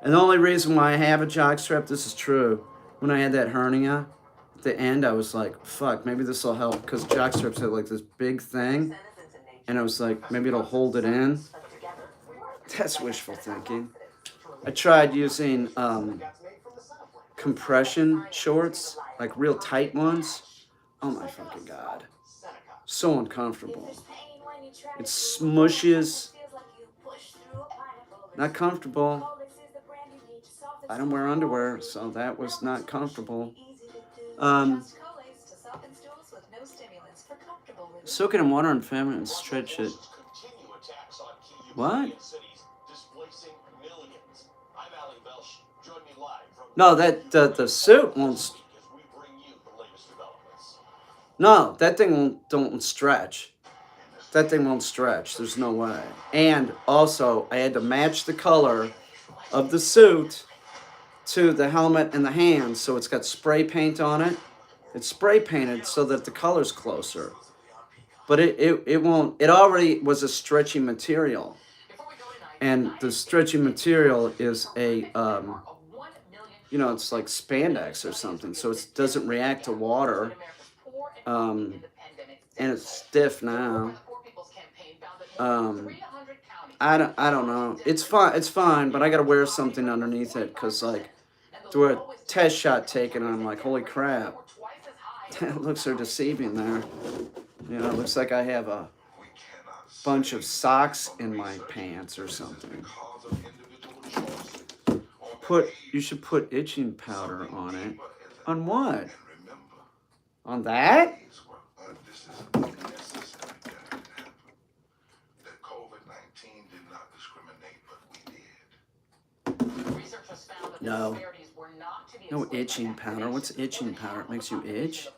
And the only reason why I have a jock strap, this is true, when I had that hernia, at the end, I was like, fuck, maybe this will help, because jock straps have like this big thing, and I was like, maybe it'll hold it in. That's wishful thinking. I tried using compression shorts, like real tight ones. Oh my fucking God. So uncomfortable. It smushes. Not comfortable. I don't wear underwear, so that was not comfortable. Soak it in water and feminine and stretch it. What? No, that the suit won't. No, that thing don't stretch. That thing won't stretch. There's no way. And also, I had to match the color of the suit to the helmet and the hands, so it's got spray paint on it. It's spray painted so that the color's closer. But it won't. It already was a stretchy material, and the stretchy material is a it's like spandex or something, so it doesn't react to water. And it's stiff now. I don't know. It's fine, but I gotta wear something underneath it because like do a test shot taken and I'm like, holy crap. That looks so deceiving there. You know, it looks like I have a bunch of socks in my pants or something. You should put itching powder on it. On what? On that? No. No itching powder. What's itching powder? It makes you itch?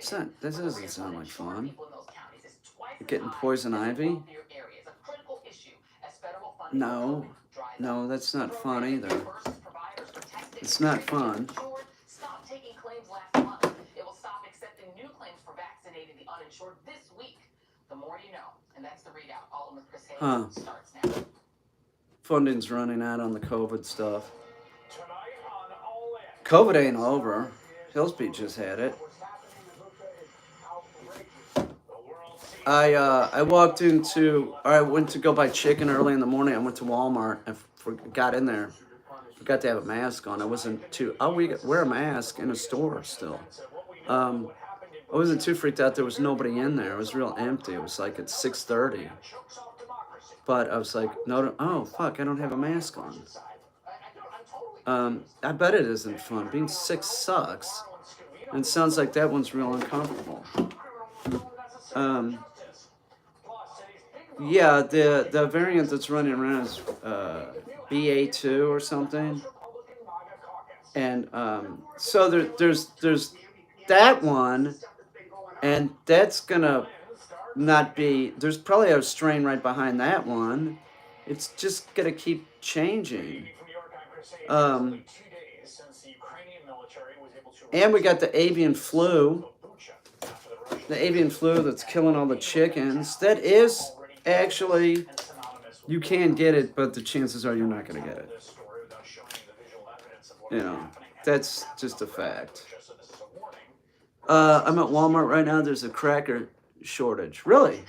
That doesn't sound like fun. You're getting poison ivy? No, that's not fun either. It's not fun. Huh. Funding's running out on the COVID stuff. COVID ain't over. Hills Beach just had it. I went to go buy chicken early in the morning. I went to Walmart and got in there. Forgot to have a mask on. I wasn't too. We wear a mask in a store still. I wasn't too freaked out. There was nobody in there. It was real empty. It was like at 6:30. But I was like, no. Oh fuck! I don't have a mask on. I bet it isn't fun. Being sick sucks. And it sounds like that one's real uncomfortable. Yeah, the variant that's running around is BA2 or something, and so there's that one, and that's gonna not be. There's probably a strain right behind that one. It's just gonna keep changing. Um, and we got the avian flu. The avian flu that's killing all the chickens. That is actually, you can get it, but the chances are you're not going to get it. You know, that's just a fact. I'm at Walmart right now. There's a cracker shortage. Really?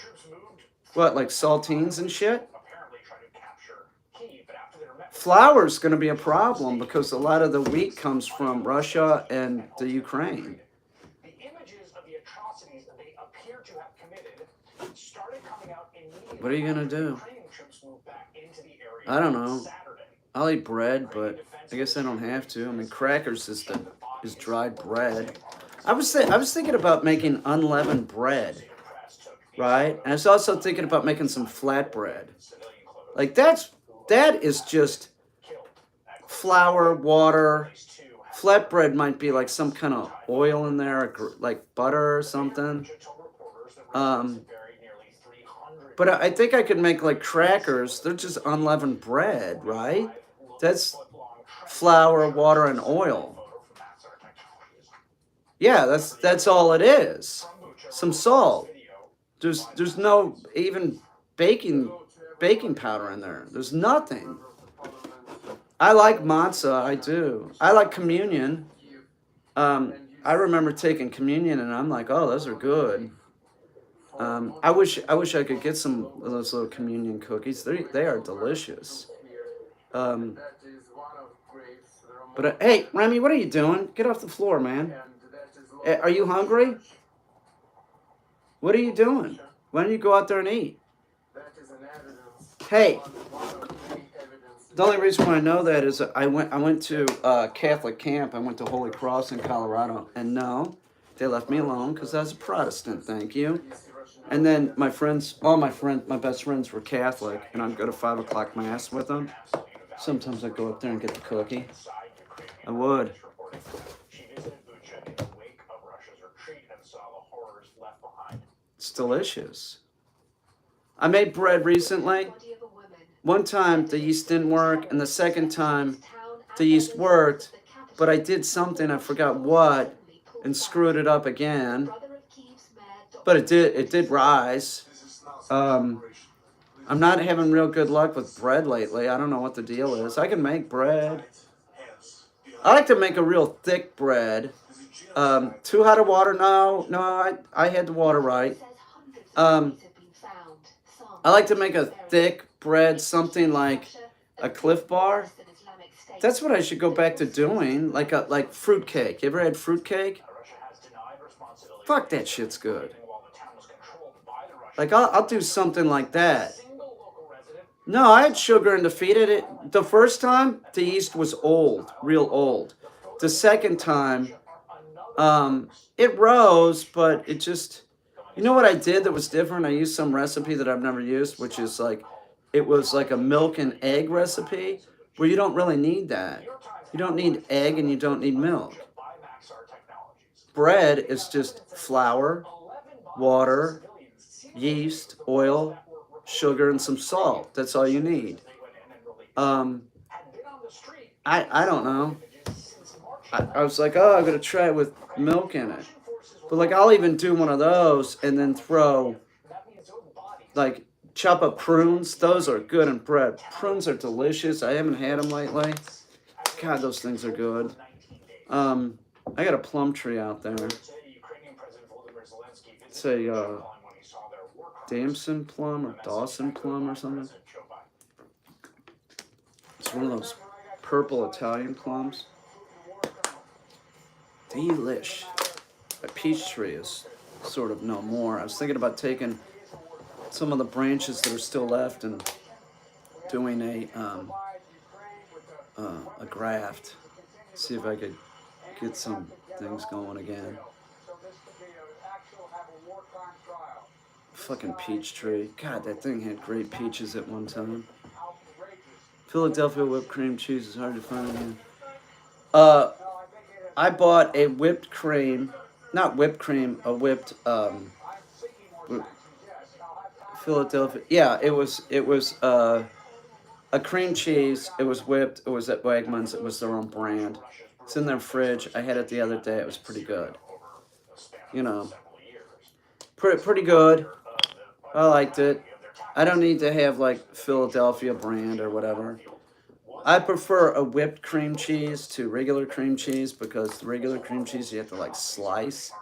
What, like saltines and shit? Flour's going to be a problem because a lot of the wheat comes from Russia and the Ukraine. What are you going to do? I don't know. I'll eat bread, but I guess I don't have to. I mean, crackers is dried bread. I was thinking about making unleavened bread, right? And I was also thinking about making some flatbread. Like that is just flour, water. Flatbread might be like some kind of oil in there, like butter or something. But I think I could make like crackers. They're just unleavened bread, right? That's flour, water, and oil. Yeah, that's all it is. Some salt. There's no even baking powder in there. There's nothing. I like matzah. I do. I like communion. I remember taking communion, and I'm like, oh, those are good. I wish I could get some of those little communion cookies. They are delicious. But hey, Remy, what are you doing? Get off the floor, man. Are you hungry? What are you doing? Why don't you go out there and eat? Hey, the only reason why I know that is I went to Catholic camp. I went to Holy Cross in Colorado, and no, they left me alone because I was a Protestant. Thank you. And then my best friends were Catholic, and I'd go to 5 o'clock mass with them. Sometimes I'd go up there and get the cookie. I would. It's delicious. I made bread recently. One time the yeast didn't work, and the second time the yeast worked, but I did something, I forgot what, and screwed it up again. But it did rise. I'm not having real good luck with bread lately. I don't know what the deal is. I can make bread. I like to make a real thick bread. Too hot of water? No, I had the water right. I like to make a thick bread, something like a Cliff Bar. That's what I should go back to doing, like fruit cake. You ever had fruit cake? Fuck, that shit's good. Like I'll do something like that. No, I had sugar and defeated it. The first time, the yeast was old, real old. The second time, it rose, but it just, you know what I did that was different? I used some recipe that I've never used, which is like, it was like a milk and egg recipe, where you don't really need that. You don't need egg and you don't need milk. Bread is just flour, water, yeast, oil, sugar, and some salt. That's all you need. I don't know. I was like, oh, I'm going to try it with milk in it. But like, I'll even do one of those and then throw, like, chop up prunes. Those are good in bread. Prunes are delicious. I haven't had them lately. God, those things are good. I got a plum tree out there. It's a Damson plum or Dawson plum or something. It's one of those purple Italian plums. Delish. A peach tree is sort of no more. I was thinking about taking some of the branches that are still left and doing a graft. See if I could get some things going again. Fucking peach tree. God, that thing had great peaches at one time. Philadelphia whipped cream cheese is hard to find here. I bought a whipped cream, not whipped cream, a whipped Philadelphia. Yeah, it was a cream cheese. It was whipped. It was at Wegmans. It was their own brand. It's in their fridge. I had it the other day. It was pretty good. You know, pretty good. I liked it. I don't need to have like Philadelphia brand or whatever. I prefer a whipped cream cheese to regular cream cheese because the regular cream cheese you have to like slice,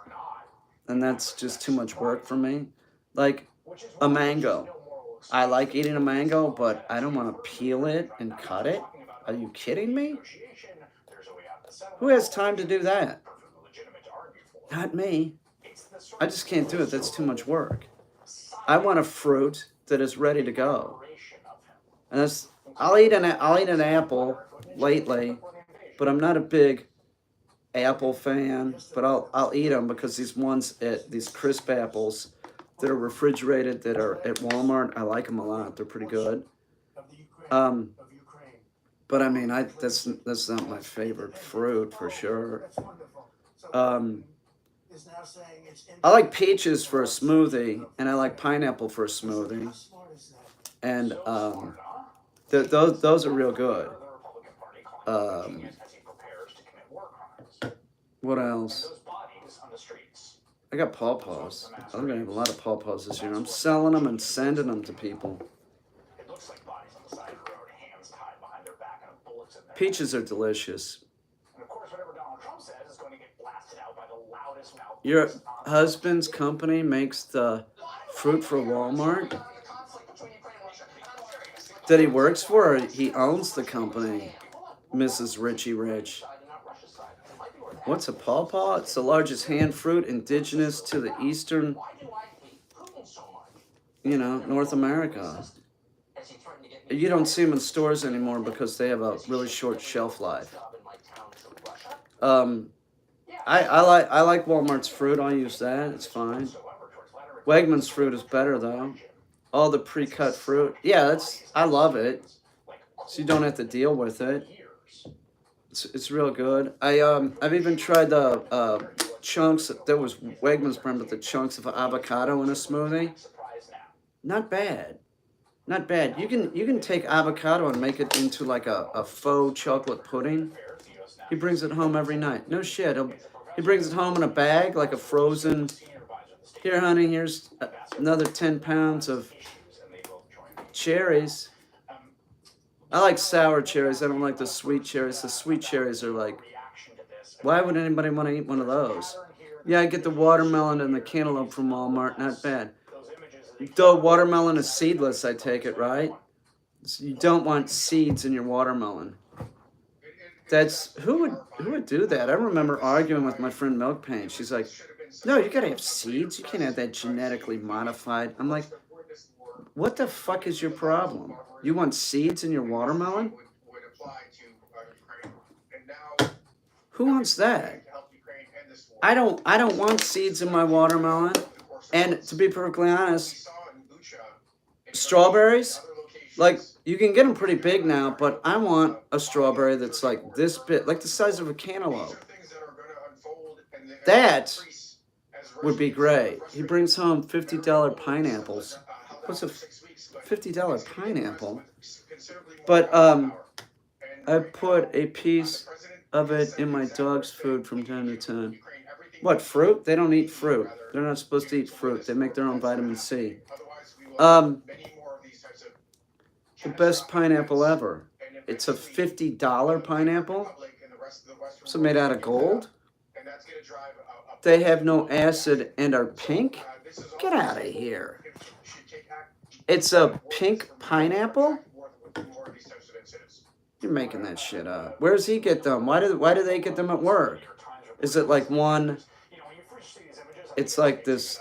and that's just too much work for me. Like a mango. I like eating a mango, but I don't want to peel it and cut it. Are you kidding me? Who has time to do that? Not me. I just can't do it. That's too much work. I want a fruit that is ready to go. And that's, I'll eat an apple lately, but I'm not a big apple fan. But I'll eat them because these crisp apples that are refrigerated that are at Walmart, I like them a lot. They're pretty good. But I mean, that's not my favorite fruit for sure. I like peaches for a smoothie, and I like pineapple for a smoothie, and those are real good. What else? I got pawpaws. I'm gonna have a lot of pawpaws this year. I'm selling them and sending them to people. Peaches are delicious. Your husband's company makes the fruit for Walmart that he works for, or he owns the company, Mrs. Richie Rich. What's a pawpaw? It's the largest hand fruit indigenous to the eastern, North America. You don't see them in stores anymore because they have a really short shelf life. I like Walmart's fruit. I'll use that. It's fine. Wegmans fruit is better though. All the pre-cut fruit. Yeah, I love it. So you don't have to deal with it. It's real good. I've even tried the chunks. There was Wegmans brand, but the chunks of avocado in a smoothie. Not bad. Not bad. You can take avocado and make it into like a faux chocolate pudding. He brings it home every night. No shit. He brings it home in a bag, like a frozen. Here, honey, here's another 10 pounds of cherries. I like sour cherries. I don't like the sweet cherries. The sweet cherries are like, why would anybody want to eat one of those? Yeah, I get the watermelon and the cantaloupe from Walmart. Not bad. Though watermelon is seedless, I take it, right? So you don't want seeds in your watermelon. That's who would do that? I remember arguing with my friend Milk Pain. She's like, "No, you gotta have seeds. You can't have that genetically modified." I'm like, "What the fuck is your problem? You want seeds in your watermelon? Who wants that? I don't want seeds in my watermelon. And to be perfectly honest, strawberries, like you can get them pretty big now, but I want a strawberry that's like this big, like the size of a cantaloupe. That would be great. He brings home $50 pineapples. What's a $50 pineapple? But I put a piece of it in my dog's food from time to time. What, fruit? They don't eat fruit. They're not supposed to eat fruit. They make their own vitamin C. The best pineapple ever. It's a $50 pineapple. So made out of gold. They have no acid and are pink. Get out of here. It's a pink pineapple? You're making that shit up. Where does he get them? Why do they get them at work? Is it like one? It's like this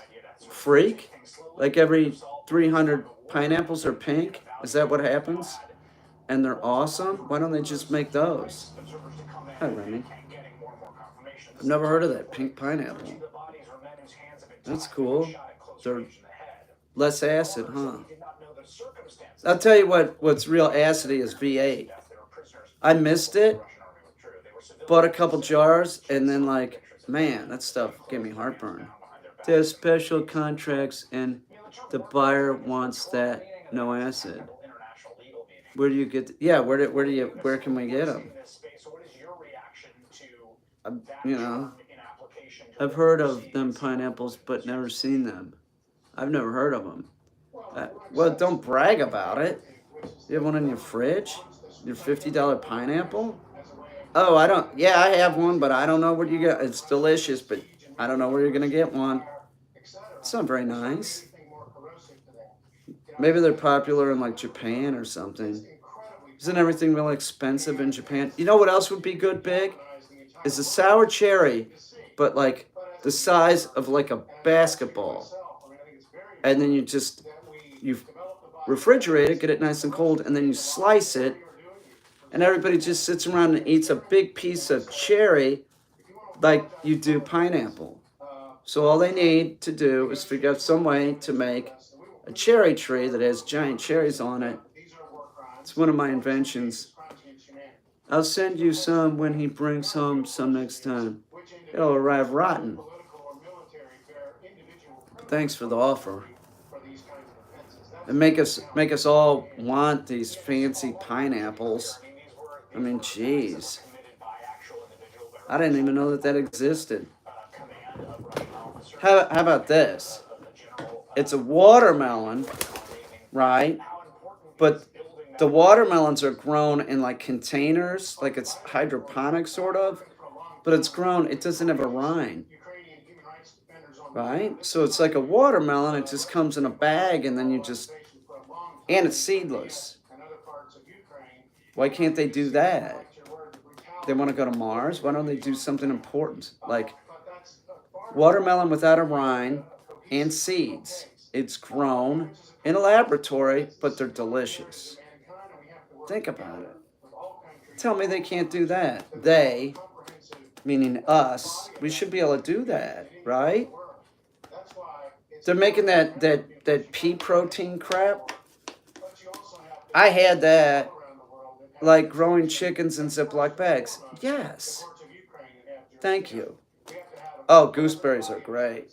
freak? Like every 300 pineapples are pink? Is that what happens? And they're awesome? Why don't they just make those? Hi, Remy. I've never heard of that pink pineapple. That's cool. Less acid, huh? He did not know the circumstances. I'll tell you what's real acidy is V8. I missed it, bought a couple jars, and then like, man, that stuff gave me heartburn. There's special contracts, and the buyer wants that no acid. Where do you get? Where can we get them? You know, I've heard of them pineapples, but never seen them. I've never heard of them. Well, don't brag about it. You have one in your fridge? Your $50 pineapple? Oh, I don't. Yeah, I have one, but I don't know where you get. It's delicious, but I don't know where you're gonna get one. It's not very nice. Maybe they're popular in like Japan or something. Isn't everything really expensive in Japan? You know what else would be good big? Is a sour cherry, but like the size of like a basketball. And then you refrigerate it, get it nice and cold, and then you slice it, and everybody just sits around and eats a big piece of cherry like you do pineapple. So all they need to do is figure out some way to make a cherry tree that has giant cherries on it. It's one of my inventions. I'll send you some when he brings home some next time. It'll arrive rotten. Thanks for the offer. And make us all want these fancy pineapples. I mean, jeez. I didn't even know that existed. How about this? It's a watermelon, right? But the watermelons are grown in like containers, like it's hydroponic sort of, but it's grown, it doesn't have a rind, right? So it's like a watermelon, it just comes in a bag and then and it's seedless. Why can't they do that? They want to go to Mars? Why don't they do something important? Like watermelon without a rind and seeds. It's grown in a laboratory, but they're delicious. Think about it. Tell me they can't do that. They, meaning us, we should be able to do that, right? They're making that pea protein crap. I had that, like growing chickens in Ziploc bags. Yes. Thank you. Oh, gooseberries are great.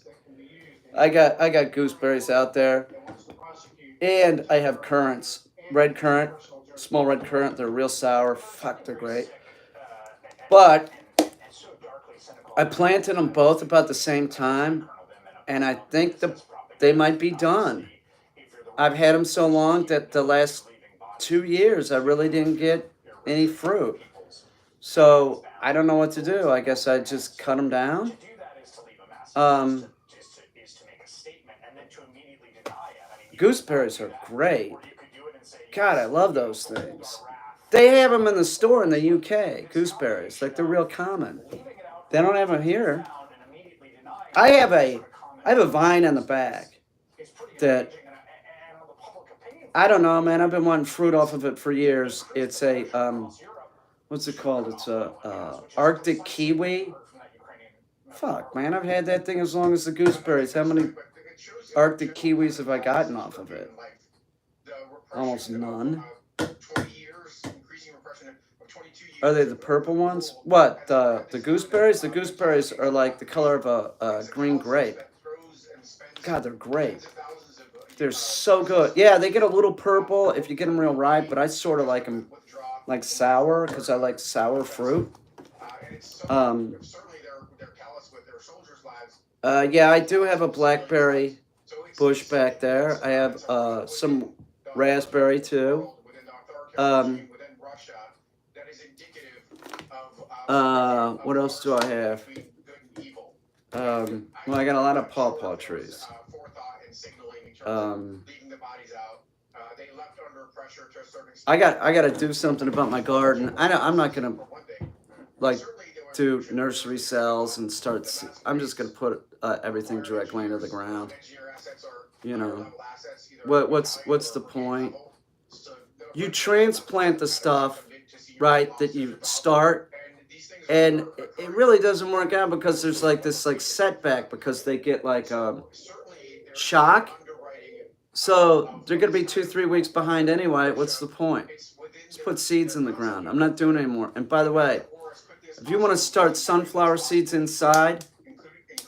I got gooseberries out there, and I have currants, red currant, small red currant. They're real sour. Fuck, they're great. But I planted them both about the same time, and I think they might be done. I've had them so long that the last 2 years I really didn't get any fruit. So I don't know what to do. I guess I just cut them down. Gooseberries are great. God, I love those things. They have them in the store in the UK. Gooseberries, like they're real common. They don't have them here. I have a vine on the back that I don't know, man. I've been wanting fruit off of it for years. It's a what's it called? It's a Arctic kiwi. Fuck, man, I've had that thing as long as the gooseberries. How many Arctic kiwis have I gotten off of it? Almost none. Are they the purple ones? What, the gooseberries? The gooseberries are like the color of a green grape. God, they're great. They're so good. Yeah, they get a little purple if you get them real ripe, but I sort of like them like sour because I like sour fruit. Yeah, I do have a blackberry bush back there. I have some raspberry too. What else do I have? Well, I got a lot of pawpaw trees. I got to do something about my garden. I'm not gonna like do nursery cells and start. I'm just gonna put everything directly into the ground. You know, what's the point? You transplant the stuff, right? That you start, and it really doesn't work out because there's like this like setback because they get like shock, So they're gonna be 2, 3 weeks behind anyway. What's the point? Just put seeds in the ground. I'm not doing it anymore. And by the way, if you want to start sunflower seeds inside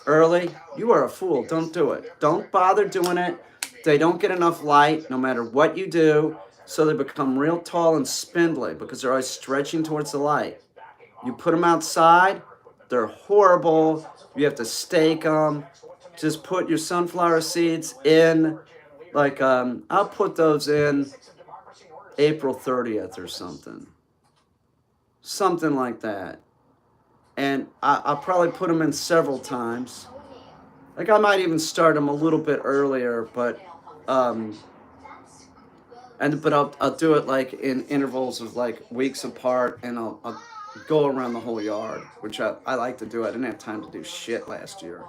early, you are a fool. Don't do it. Don't bother doing it. They don't get enough light no matter what you do. So they become real tall and spindly because they're always stretching towards the light. You put them outside, they're horrible. You have to stake them. Just put your sunflower seeds in, like, I'll put those in April 30th or something. Something like that. And I'll probably put them in several times. Like, I might even start them a little bit earlier, but I'll do it like in intervals of like weeks apart, and I'll go around the whole yard, which I like to do. I didn't have time to do shit last year.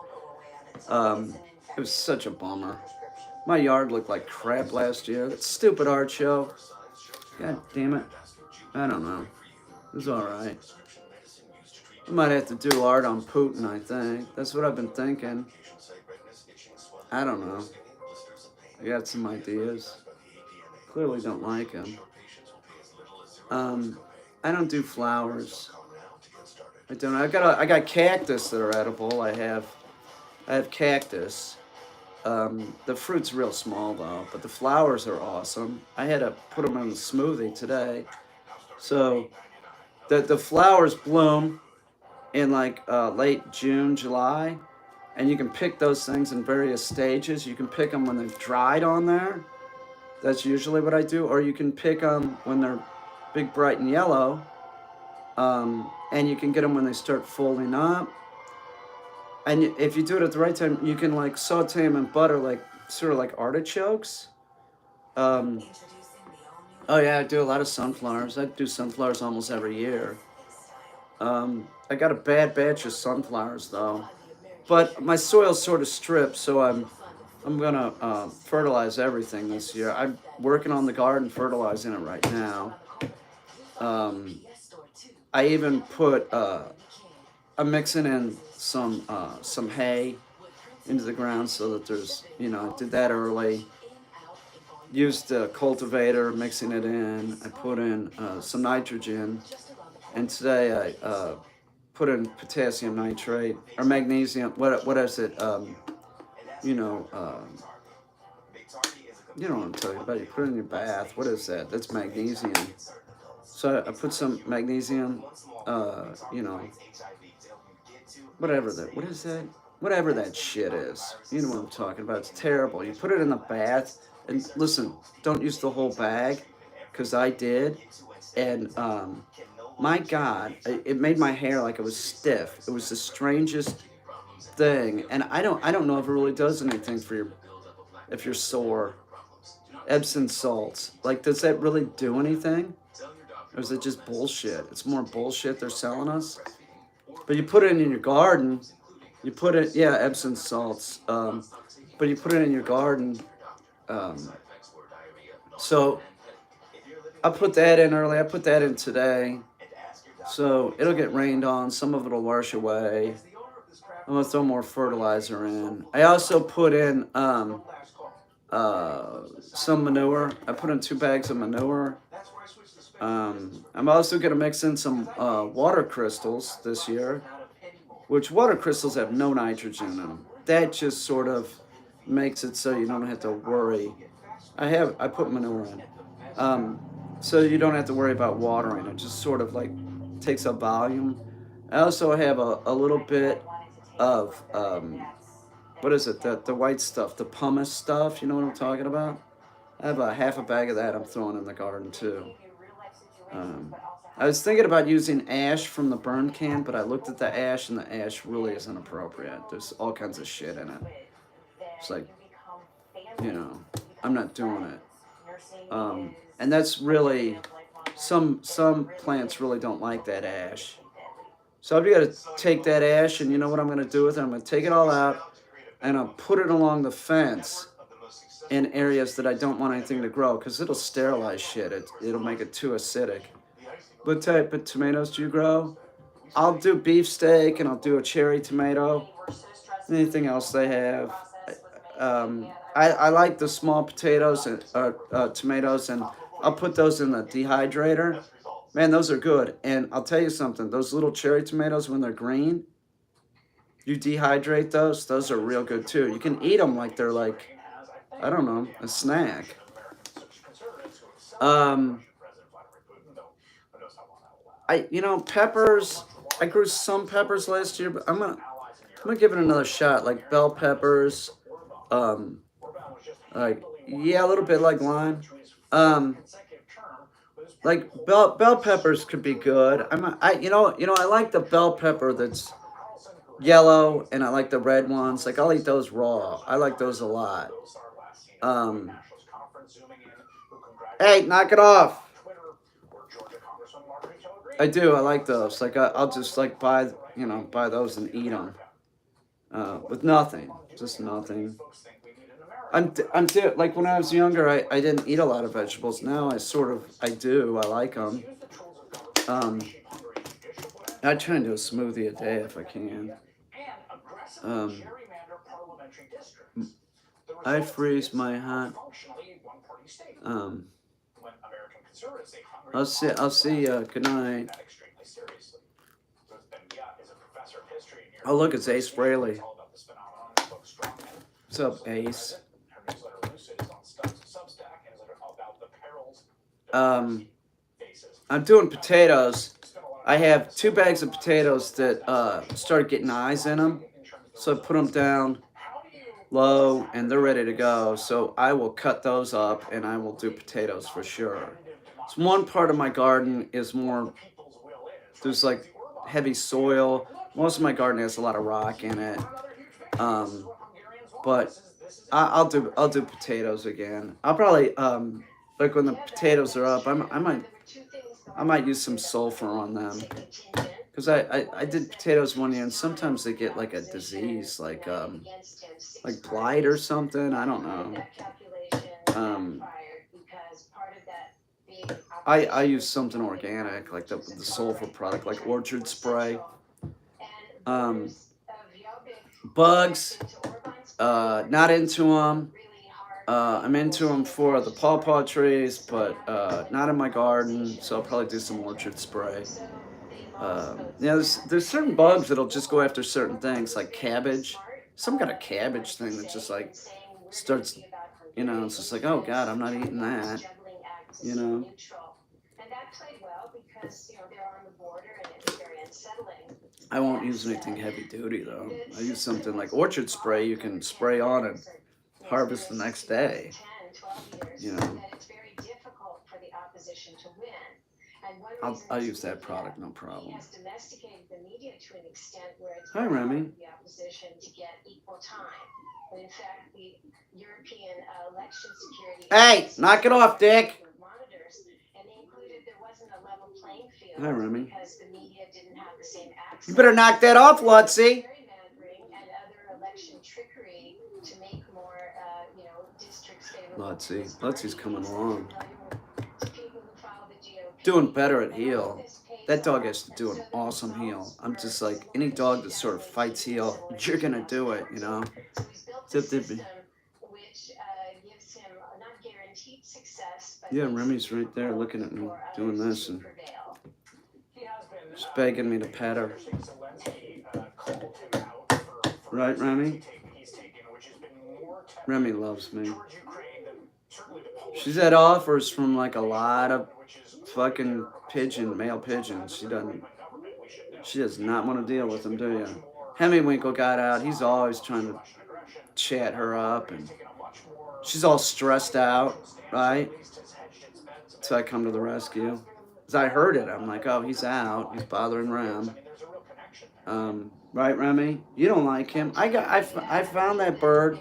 It was such a bummer. My yard looked like crap last year. That stupid art show. God damn it. I don't know. It was alright. I might have to do art on Putin, I think. That's what I've been thinking. I don't know. I got some ideas. Clearly don't like him. I don't do flowers. I don't. I got cactus that are edible. I have cactus. The fruit's real small though, but the flowers are awesome. I had to put them in a smoothie today. So the flowers bloom in like late June, July, and you can pick those things in various stages. You can pick them when they've dried on there. That's usually what I do. Or you can pick them when they're big, bright, and yellow. And you can get them when they start folding up. And if you do it at the right time, you can like saute them in butter, like sort of like artichokes. Oh yeah, I do a lot of sunflowers. I do sunflowers almost every year. I got a bad batch of sunflowers though, but my soil's sort of stripped, so I'm gonna fertilize everything this year. I'm working on the garden, fertilizing it right now. I even put I'm mixing in some hay into the ground so that there's, I did that early. Used the cultivator, mixing it in. I put in some nitrogen, and today I put in potassium nitrate or magnesium. What is it? You know, you know what I'm talking about. You put it in your bath. What is that? That's magnesium. So I put some magnesium. Whatever that. What is that? Whatever that shit is. You know what I'm talking about. It's terrible. You put it in the bath, and listen, don't use the whole bag, because I did, and my God, it made my hair like it was stiff. It was the strangest thing, and I don't know if it really does anything for if you're sore. Epsom salts, like, does that really do anything, or is it just bullshit? It's more bullshit they're selling us. But you put it in your garden. You put it, yeah, Epsom salts. But you put it in your garden. So I put that in early. I put that in today. So it'll get rained on. Some of it'll wash away. I'm gonna throw more fertilizer in. I also put in some manure. I put in 2 bags of manure. I'm also gonna mix in some water crystals this year, which water crystals have no nitrogen in them. That just sort of makes it so you don't have to worry. I put manure in, so you don't have to worry about watering. It just sort of like takes up volume. I also have a little bit of what is it? The white stuff, the pumice stuff. You know what I'm talking about? I have a half a bag of that I'm throwing in the garden too. I was thinking about using ash from the burn can, but I looked at the ash, and the ash really isn't appropriate. There's all kinds of shit in it. It's like, I'm not doing it. And that's really, some plants really don't like that ash. So I've got to take that ash, and you know what I'm going to do with it? I'm going to take it all out, and I'll put it along the fence in areas that I don't want anything to grow, because it'll sterilize shit. It'll make it too acidic. What type of tomatoes do you grow? I'll do beefsteak, and I'll do a cherry tomato. Anything else they have. I like the small potatoes and tomatoes, and I'll put those in the dehydrator. Man, those are good. And I'll tell you something, those little cherry tomatoes, when they're green, you dehydrate those. Those are real good too. You can eat them like they're like, I don't know, a snack. Peppers. I grew some peppers last year, but I'm gonna give it another shot. Like bell peppers. Um, yeah, a little bit like lime. Um, like bell peppers could be good. I like the bell pepper that's yellow, and I like the red ones. Like I'll eat those raw. I like those a lot. Um, hey, knock it off. I do. I like those. Like I'll just like buy those and eat them with nothing, just nothing. Like when I was younger, I didn't eat a lot of vegetables. Now I do. I like them. Um, I try and do a smoothie a day if I can. Um, I freeze my hot. Um, I'll see. Good night. Oh look, it's Ace Frehley. What's up, Ace? I'm doing potatoes. I have 2 bags of potatoes that started getting eyes in them, so I put them down low, and they're ready to go. So I will cut those up, and I will do potatoes for sure. So one part of my garden is more, there's like heavy soil. Most of my garden has a lot of rock in it, but I'll do potatoes again. I'll probably like when the potatoes are up, I might use some sulfur on them, because I did potatoes one year, and sometimes they get like a disease, like blight or something. I don't know. I use something organic, like the sulfur product, like orchard spray. Bugs, not into them. I'm into them for the pawpaw trees, but not in my garden, so I'll probably do some orchard spray. There's certain bugs that'll just go after certain things, like cabbage. Some kind of cabbage thing that just like starts, it's just like, oh God, I'm not eating that, you know. I won't use anything heavy duty though. I use something like orchard spray. You can spray on and harvest the next day. I'll use that product, no problem. Hi, Remy. Hey, knock it off, Dick. Hi, Remy. You better knock that off, Lutzy. Lutzy's coming along. Doing better at heel. That dog has to do an awesome heel. I'm just like, any dog that sort of fights heel, you're gonna do it, Yeah, Remy's right there looking at me doing this and just begging me to pet her. Right, Remy? Remy loves me. She's had offers from like a lot of fucking male pigeons. She does not want to deal with them, do you? Hemiwinkle got out. He's always trying to chat her up, and she's all stressed out, right? So I come to the rescue. As I heard it, I'm like, oh, he's out. He's bothering Rem. Right, Remy? You don't like him. I found that bird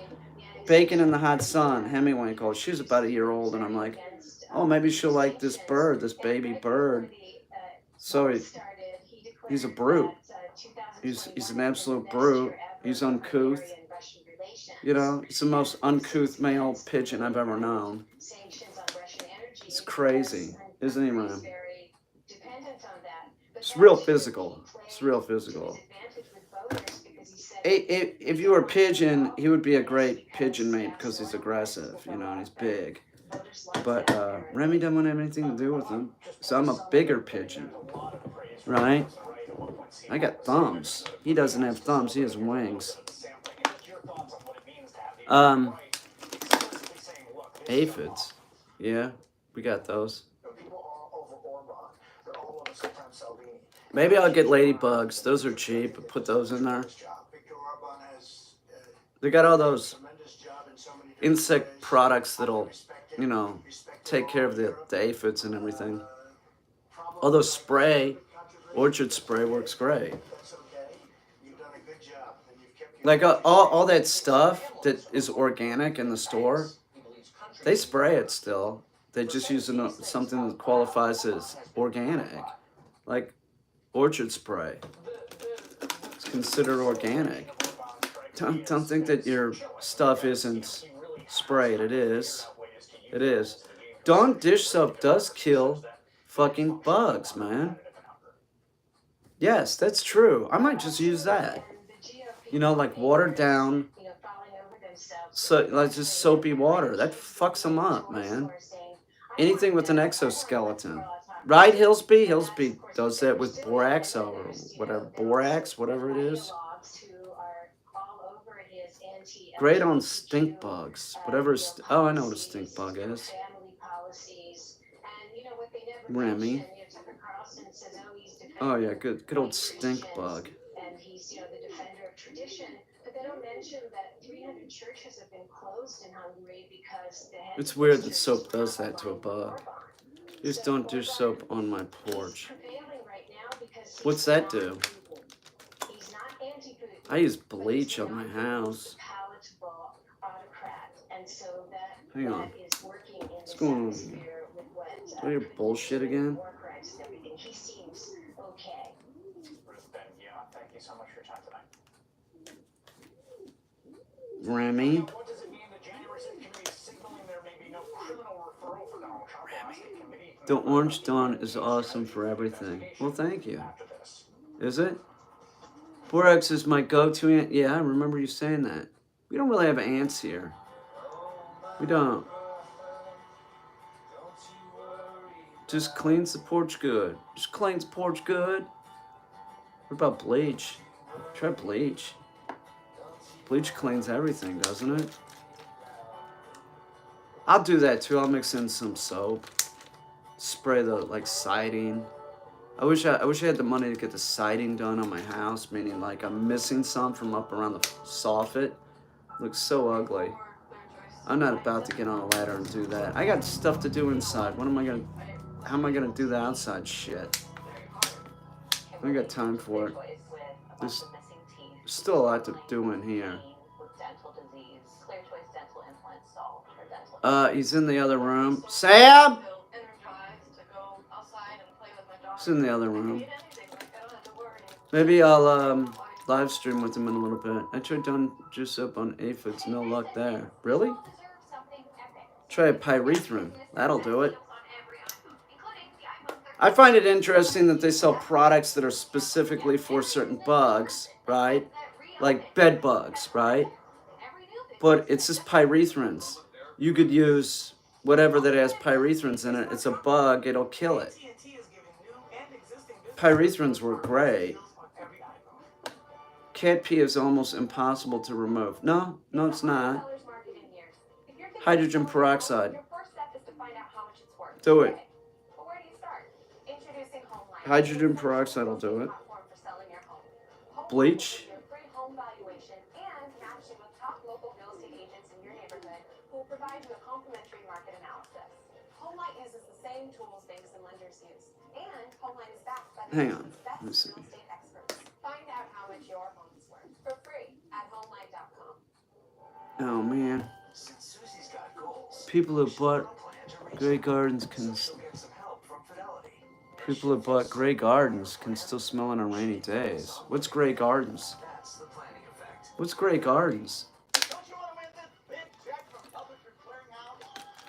baking in the hot sun, Hemiwinkle. She was about a year old, and I'm like, oh, maybe she'll like this bird, this baby bird. So he's a brute. He's an absolute brute. He's uncouth. He's the most uncouth male pigeon I've ever known. It's crazy, isn't he, Rem? It's real physical. If you were a pigeon, he would be a great pigeon mate because he's aggressive, you know, and he's big. But Remy doesn't have anything to do with him. So I'm a bigger pigeon, right? I got thumbs. He doesn't have thumbs. He has wings. Aphids. Yeah, we got those. Maybe I'll get ladybugs. Those are cheap. Put those in there. They got all those insect products that'll, you know, take care of the aphids and everything. Although spray, orchard spray works great. Like all that stuff that is organic in the store, they spray it still. They just use something that qualifies as organic, like orchard spray. It's considered organic. Don't think that your stuff isn't sprayed. It is. It is. Dawn dish soap does kill fucking bugs, man. Yes, that's true. I might just use that. You know, like watered down, so like just soapy water. That fucks them up, man. Anything with an exoskeleton. Right, Hillsby? Hillsby does that with borax or whatever it is. Great on stink bugs. Oh, I know what a stink bug is. Remy. Oh yeah, good old stink bug. And he's, the defender of tradition. But they don't mention that 300 churches have been closed in Hungary because it's weird that soap does that to a bug. Just don't do soap on my porch. What's that do? I use bleach on my house. Hang on. What's going on here? Are you bullshit again? Remy? The Orange Dawn is awesome for everything. Well, thank you. Is it? Borax is my go-to ant. Yeah, I remember you saying that. We don't really have ants here. We don't. Just cleans the porch good. Just cleans the porch good. What about bleach? Try bleach. Bleach cleans everything, doesn't it? I'll do that too. I'll mix in some soap. Spray the siding. I wish I had the money to get the siding done on my house, meaning like I'm missing some from up around the soffit. Looks so ugly. I'm not about to get on a ladder and do that. I got stuff to do inside. How am I gonna do the outside shit? I ain't got time for it. There's still a lot to do in here. He's in the other room. Sam! He's in the other room. Maybe I'll live stream with him in a little bit. I tried doing juice up on aphids, no luck there. Really? Try a pyrethrin. That'll do it. I find it interesting that they sell products that are specifically for certain bugs, right? Like bed bugs, right? But it's just pyrethrins. You could use whatever that has pyrethrins in it. It's a bug, it'll kill it. Pyrethrins were great. Cat pee is almost impossible to remove. No, it's not. Hydrogen peroxide. Do it. Hydrogen peroxide will do it. Bleach. Hang on. Let's see. Oh man. People who bought Grey Gardens can still smell it on rainy days. What's Grey Gardens? What's Grey Gardens?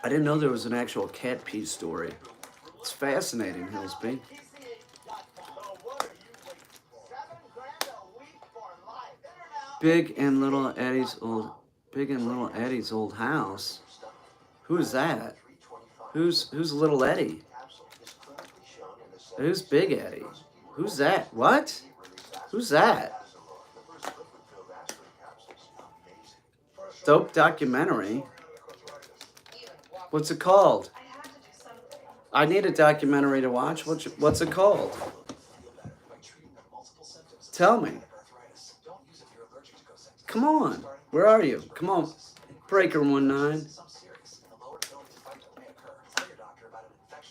I didn't know there was an actual cat pee story. It's fascinating, Hillsby. Big and Little Eddie's old house. Who's that? Who's Little Eddie? Who's Big Eddie? Who's that? What? Who's that? Dope documentary. What's it called? I need a documentary to watch. What's it called? Tell me. Come on. Where are you? Come on. Breaker 19.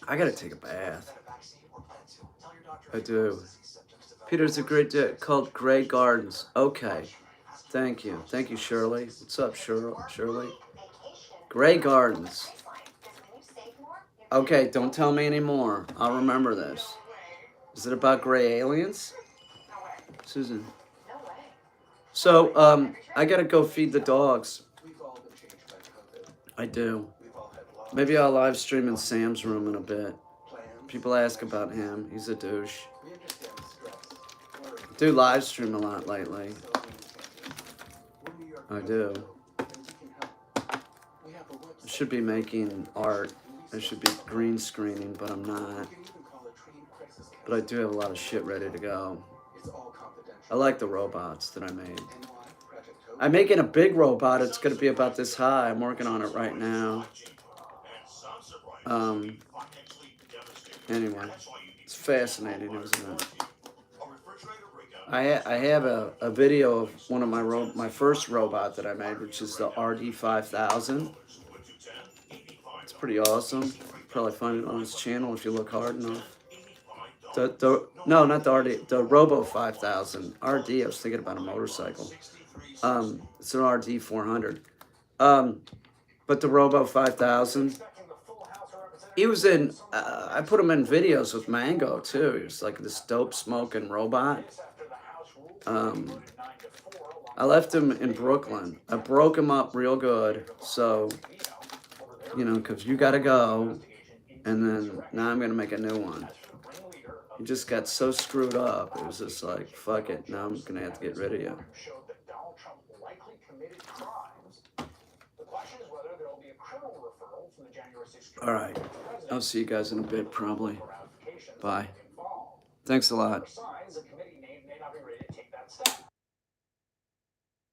I gotta take a bath. I do. Peter's a great day called Grey Gardens. Okay. Thank you. Thank you, Shirley. What's up, Shirley? Grey Gardens. Okay, don't tell me anymore. I'll remember this. Is it about gray aliens? Susan. So, I gotta go feed the dogs. I do. Maybe I'll live stream in Sam's room in a bit. People ask about him. He's a douche. Do live stream a lot lately. I do. I should be making art. I should be green screening, but I'm not. But I do have a lot of shit ready to go. I like the robots that I made. I'm making a big robot. It's going to be about this high. I'm working on it right now. Anyway, it's fascinating, isn't it? I have a video of one of my first robot that I made, which is the RD5000. It's pretty awesome. Probably find it on his channel if you look hard enough. No, not the RD, the Robo 5000. RD, I was thinking about a motorcycle. It's an RD 400. But the Robo 5000, he was in, I put him in videos with Mango too. He was like this dope smoking robot. I left him in Brooklyn. I broke him up real good. So, you know, because you got to go. And then now I'm going to make a new one. He just got so screwed up. It was just like, fuck it. Now I'm going to have to get rid of you. All right. I'll see you guys in a bit, probably. Bye. Thanks a lot.